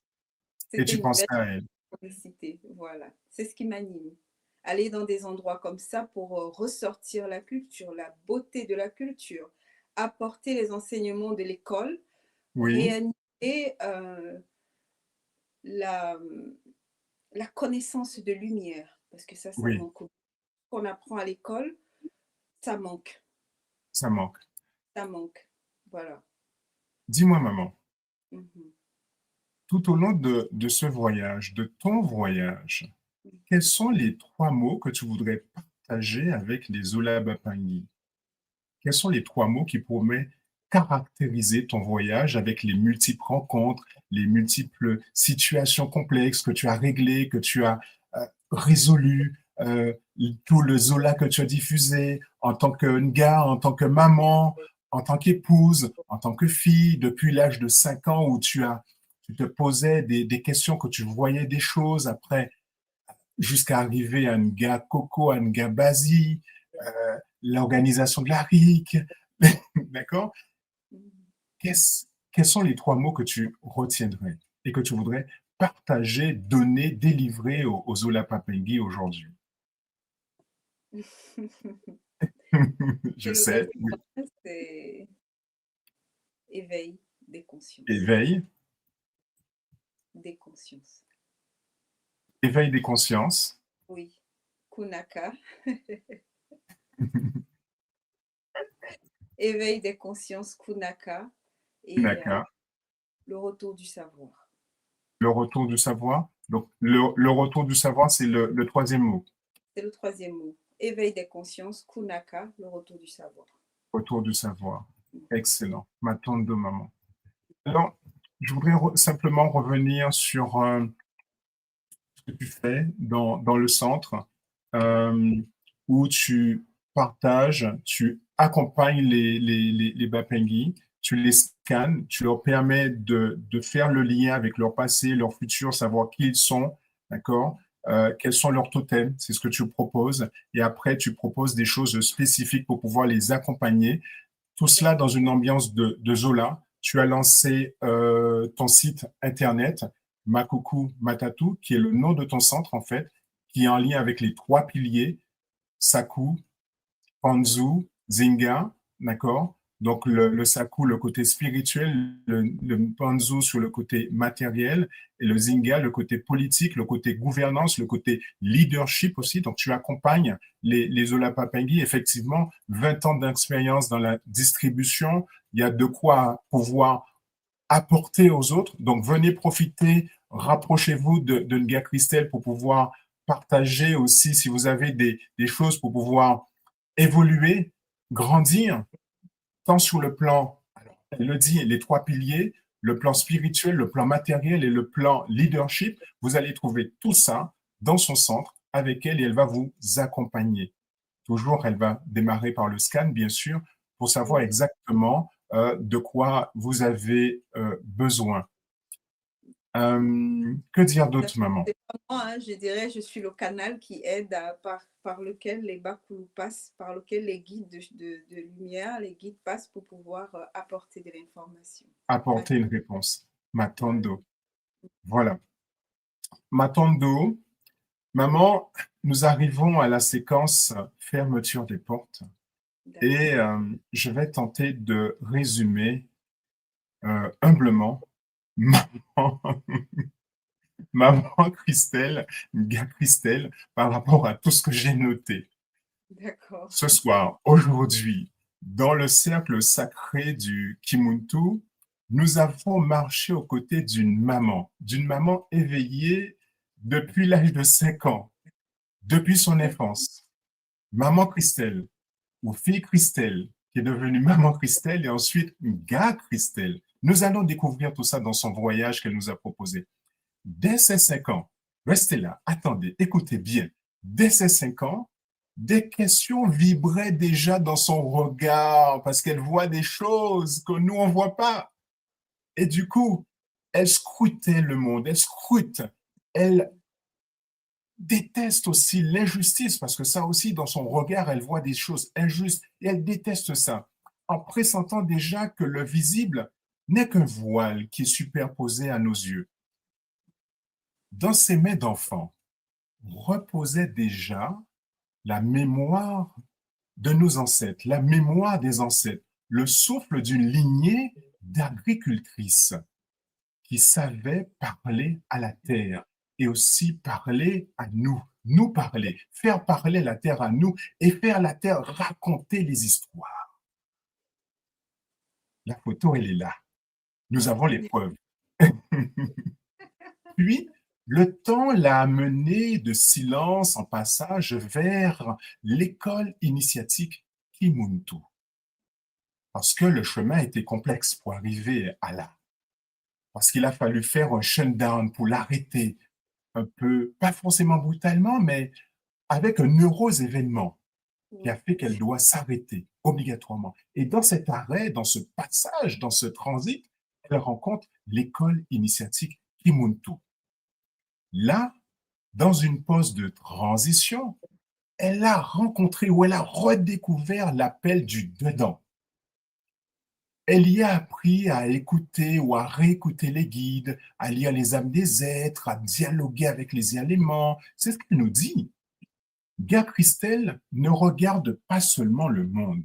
et
c'était
tu
une
pensais
belle
à elle.
publicité. Voilà. C'est ce qui m'anime. Aller dans des endroits comme ça pour ressortir la culture, la beauté de la culture, apporter les enseignements de l'école,
Oui,
réanimer la, la connaissance de lumière. Parce que ça
oui,
manque. Qu'on apprend à l'école, ça manque.
ça manque.
Ça manque. Voilà.
Dis-moi, maman,
Mhm.
tout au long de ce voyage, de ton voyage, quels sont les trois mots que tu voudrais partager avec les Olabapangui? Quels sont les trois mots qui pourraient caractériser ton voyage avec les multiples rencontres, les multiples situations complexes que tu as réglées, que tu as résolues, tout le Zola que tu as diffusé en tant que gars, en tant que maman, en tant qu'épouse, en tant que fille, depuis l'âge de 5 ans où tu te posais des questions, que tu voyais des choses après, jusqu'à arriver à un gars Coco, à un gars Basi, l'organisation de la RIC, d'accord?
Mhm.
Quels sont les trois mots que tu retiendrais et que tu voudrais partager, donner, délivrer aux Olapapengui aujourd'hui? Je
C'est le
sais, oui.
basique, hein, c'est éveil des consciences.
Éveil,
Des consciences.
éveil des consciences,
Oui. Kunaka, éveil des consciences, Kunaka, et
d'accord.
le retour du savoir.
Le retour du savoir. Donc, le retour du savoir, c'est le troisième mot.
C'est le troisième mot. Éveil des consciences, Kunaka, le retour du savoir.
Retour du savoir. Excellent. Ma tante de maman. Alors, je voudrais simplement revenir sur ce que tu fais dans le centre euh, où tu partages, tu accompagnes les Bapengui, tu les scannes, tu leur permets de faire le lien avec leur passé, leur futur, savoir qui ils sont, d'accord? quels sont leurs totems, c'est ce que tu proposes, et après tu proposes des choses spécifiques pour pouvoir les accompagner. Tout cela dans une ambiance de Zola. Tu as lancé ton site internet Makuku Matatu, qui est le nom de ton centre en fait, qui est en lien avec les trois piliers Saku, Panzu, Zinga, d'accord? Donc le Saku, le côté spirituel, le Panzu sur le côté matériel, et le Zinga, le côté politique, le côté gouvernance, le côté leadership aussi. Donc tu accompagnes les Olapapengui, effectivement, 20 ans d'expérience dans la distribution, il y a de quoi pouvoir apporter aux autres. Donc venez profiter, rapprochez-vous de Nga Christelle pour pouvoir partager aussi si vous avez des choses pour pouvoir évoluer, grandir, tant sur le plan, alors, elle le dit, les trois piliers, le plan spirituel, le plan matériel et le plan leadership. Vous allez trouver tout ça dans son centre avec elle et elle va vous accompagner. Toujours, elle va démarrer par le scan, bien sûr, pour savoir exactement de quoi vous avez besoin. Que dire d'autre, maman?
C'est pas moi, hein, je dirais, je suis le canal qui aide par lequel les Bakoulou passent, par lequel les guides de lumière, les guides passent pour pouvoir apporter de l'information.
Apporter une réponse.
Voilà.
Matondo. Voilà. Matondo, maman, nous arrivons à la séquence fermeture des portes et je vais tenter de résumer humblement maman, maman Christelle, gars Christelle, par rapport à tout ce que j'ai noté.
D'accord.
Ce soir, aujourd'hui, dans le cercle sacré du Kimuntu, nous avons marché aux côtés d'une maman éveillée depuis l'âge de 5 ans, depuis son enfance. Maman Christelle, ou fille Christelle, qui est devenue maman Christelle et ensuite gars Christelle. Nous allons découvrir tout ça dans son voyage qu'elle nous a proposé. Dès ses 5 ans, restez là, attendez, écoutez bien. Dès ses 5 ans, des questions vibraient déjà dans son regard parce qu'elle voit des choses que nous, on ne voit pas. Et du coup, elle scrutait le monde, elle scrute, elle déteste aussi l'injustice parce que ça aussi, dans son regard, elle voit des choses injustes et elle déteste ça en pressentant déjà que le visible n'est qu'un voile qui est superposé à nos yeux. Dans ses mains d'enfant reposait déjà la mémoire de nos ancêtres, la mémoire des ancêtres, le souffle d'une lignée d'agricultrices qui savaient parler à la terre et aussi parler à nous, nous parler, faire parler la terre à nous et faire la terre raconter les histoires. La photo, elle est là. Nous avons les preuves. Puis, le temps l'a amené de silence en passage vers l'école initiatique Kimuntu. Parce que le chemin était complexe pour arriver à là. Parce qu'il a fallu faire un shutdown pour l'arrêter un peu, pas forcément brutalement, mais avec un heureux événement qui a fait qu'elle doit s'arrêter obligatoirement. Et dans cet arrêt, dans ce passage, dans ce transit, elle rencontre l'école initiatique Kimuntu. Là, dans une pause de transition, elle a rencontré ou elle a redécouvert l'appel du dedans. Elle y a appris à écouter ou à réécouter les guides, à lire les âmes des êtres, à dialoguer avec les éléments. C'est ce qu'elle nous dit. Gare Christelle ne regarde pas seulement le monde,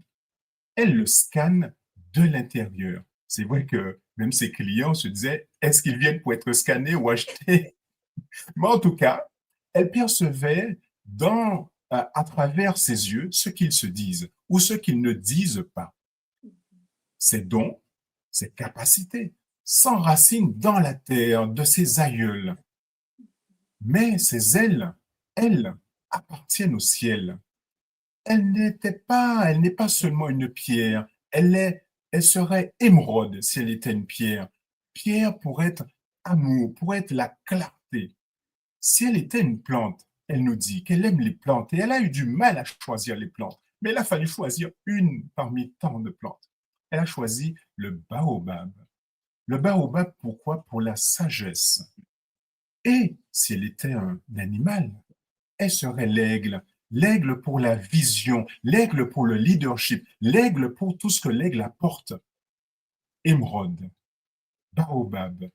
elle le scanne de l'intérieur. C'est vrai que même ses clients se disaient, est-ce qu'ils viennent pour être scannés ou achetés? Mais en tout cas, elle percevait à travers ses yeux ce qu'ils se disent ou ce qu'ils ne disent pas. Ses dons, ses capacités s'enracinent dans la terre de ses aïeuls. Mais ses ailes, elles, appartiennent au ciel. Elle n'est pas seulement une pierre, elle serait émeraude si elle était une pierre. Pierre pour être amour, pour être la clarté. Si elle était une plante, elle nous dit qu'elle aime les plantes et elle a eu du mal à choisir les plantes, mais il a fallu choisir une parmi tant de plantes. Elle a choisi le baobab. Le baobab, pourquoi? Pour la sagesse. Et si elle était un animal, elle serait l'aigle. L'aigle pour la vision, l'aigle pour le leadership, l'aigle pour tout ce que l'aigle apporte. Émeraude, baobab,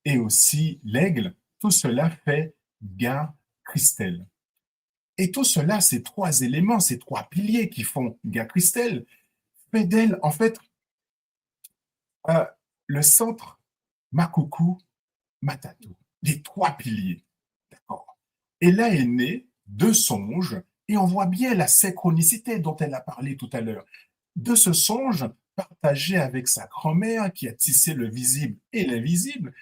et aussi l'aigle, tout cela fait Gare Christelle. Et tout cela, ces trois éléments, ces trois piliers qui font Gare Christelle, fait d'elle, en fait, euh, le centre Makuku Matatu, les trois piliers. D'accord. Et là est né deux songes, et on voit bien la synchronicité dont elle a parlé tout à l'heure. De ce songe partagé avec sa grand-mère qui a tissé le visible et l'invisible,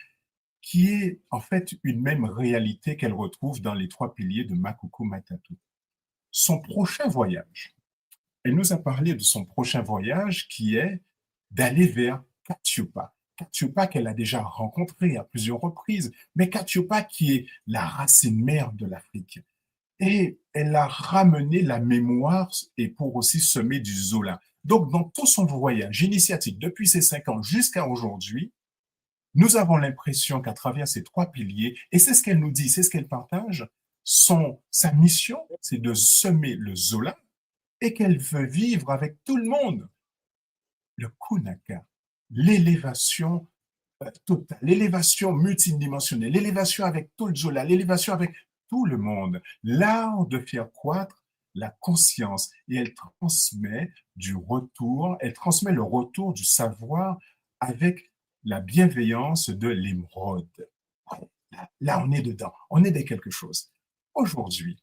qui est en fait une même réalité qu'elle retrouve dans les trois piliers de Makuku Matatu. Son prochain voyage, elle nous a parlé de son prochain voyage qui est d'aller vers Katiopa. Katiopa qu'elle a déjà rencontré à plusieurs reprises, mais Katiopa qui est la racine mère de l'Afrique. Et elle a ramené la mémoire et pour aussi semer du Zola. Donc, dans tout son voyage initiatique, depuis ses 5 ans jusqu'à aujourd'hui, nous avons l'impression qu'à travers ces trois piliers, et c'est ce qu'elle nous dit, c'est ce qu'elle partage, sa mission, c'est de semer le Zola et qu'elle veut vivre avec tout le monde. Le Kunaka, l'élévation totale, l'élévation multidimensionnelle, l'élévation avec tout le Zola, l'élévation avec tout le monde, l'art de faire croître la conscience et elle transmet elle transmet le retour du savoir avec la bienveillance de l'émeraude. Là, on est dedans, on est dans quelque chose. Aujourd'hui,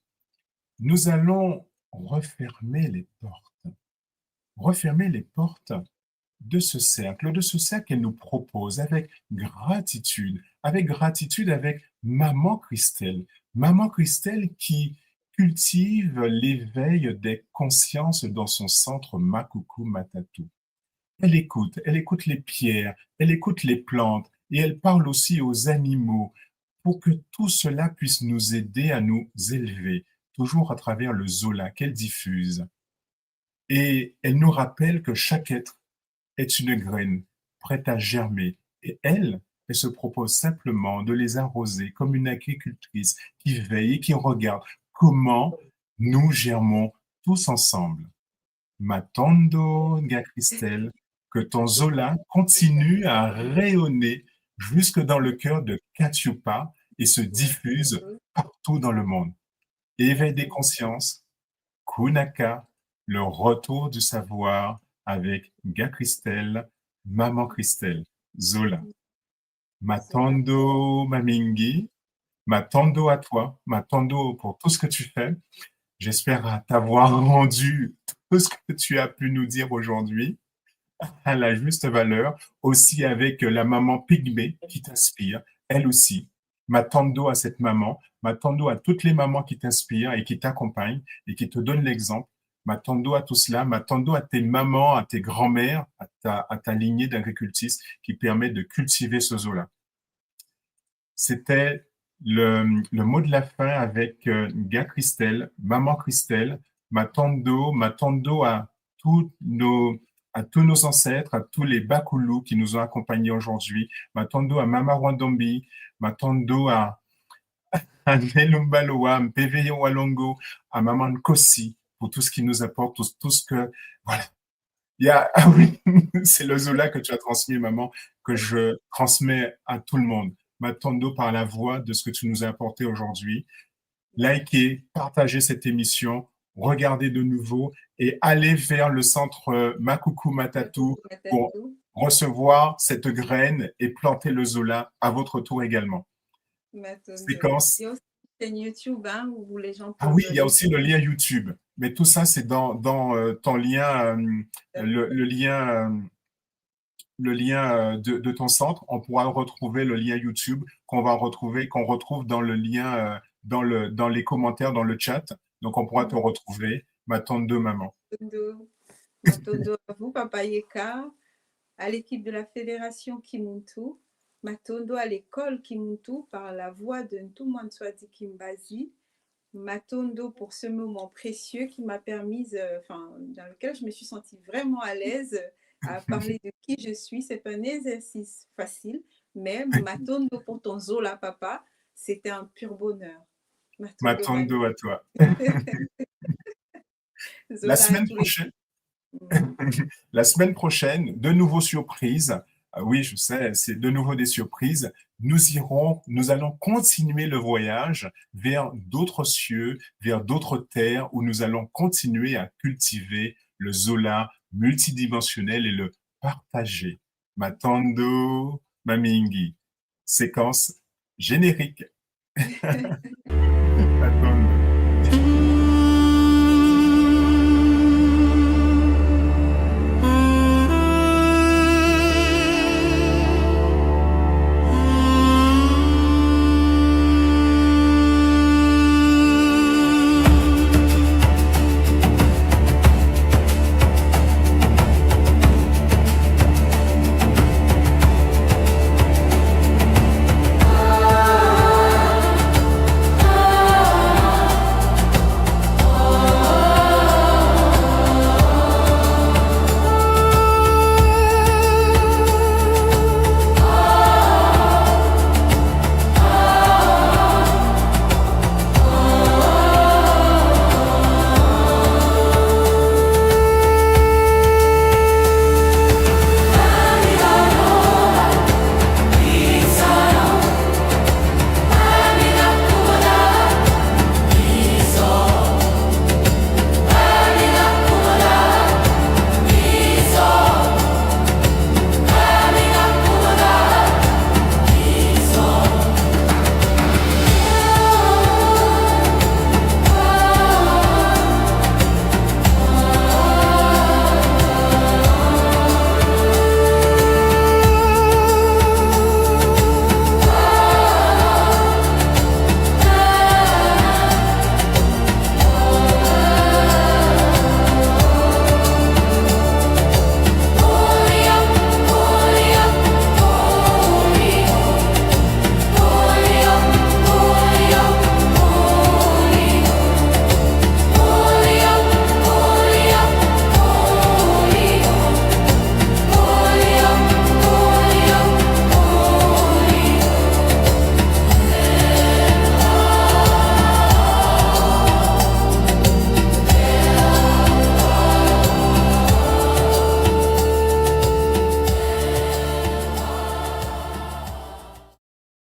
nous allons refermer les portes de ce cercle qu'elle nous propose avec gratitude avec Maman Christelle qui cultive l'éveil des consciences dans son centre Makuku Matatu. Elle écoute les pierres, elle écoute les plantes et elle parle aussi aux animaux pour que tout cela puisse nous aider à nous élever, toujours à travers le Zola qu'elle diffuse. Et elle nous rappelle que chaque être est une graine prête à germer. Et elle se propose simplement de les arroser comme une agricultrice qui veille et qui regarde comment nous germons tous ensemble. Matondo, Christelle, que ton Zola continue à rayonner jusque dans le cœur de Katiupa et se diffuse partout dans le monde. Éveil des consciences, Kunaka, le retour du savoir avec Christelle, Maman Christelle, Zola. Matondo Mamingi, Matondo à toi, Matondo pour tout ce que tu fais. J'espère t'avoir rendu tout ce que tu as pu nous dire aujourd'hui à la juste valeur, aussi avec la maman Pygmée qui t'inspire, elle aussi. M'attendo à cette maman, m'attendo à toutes les mamans qui t'inspirent et qui t'accompagnent et qui te donnent l'exemple. M'attendo à tout cela, m'attendo à tes mamans, à tes grands-mères, à ta lignée d'agricultrices qui permet de cultiver ce zoo-là. C'était le mot de la fin avec Christelle, Maman Christelle, m'attendo à tous nos ancêtres, à tous les Bakoulous qui nous ont accompagnés aujourd'hui, m'attendo à Mama Rwandombi, m'attendo à Nelumbaloa, Mpeve Walongo, à Maman Kossi, pour tout ce qui nous apporte, tout ce que, voilà. Ah oui, c'est le Zola que tu as transmis, maman, que je transmets à tout le monde. M'attendo par la voix de ce que tu nous as apporté aujourd'hui. Likez, partagez cette émission, regardez de nouveau et allez vers le centre Makuku Matatu pour recevoir cette graine et planter le Zola à votre tour également. Séquence.
Il y a aussi une chaîne YouTube où les gens
peuvent... Ah oui, il y a aussi le lien YouTube. Mais tout ça, c'est dans ton lien, le lien de ton centre. On pourra retrouver le lien YouTube qu'on retrouve dans le lien, dans les commentaires, dans le chat. Donc, on pourra te retrouver. Ma tante de maman.
Matondo à vous, Papa Yeka, à l'équipe de la Fédération Kimuntu. Matondo à l'école Kimuntu par la voix de Ntumwanswati Kimbazi. Matondo pour ce moment précieux qui m'a permis, dans lequel je me suis sentie vraiment à l'aise à parler de qui je suis. C'est un exercice facile, Mais Matondo pour ton Zola papa, c'était un pur bonheur. Matondo
Matondo à
magnifique.
toi. La
Zola à
semaine
tous les
prochaine,
coups. Mhm.
la semaine prochaine, de nouveaux surprises. Ah oui, je sais, c'est de nouveau des surprises. Nous allons continuer le voyage vers d'autres cieux, vers d'autres terres où nous allons continuer à cultiver le Zola multidimensionnel et le partager. Matando Mamingi. Séquence générique.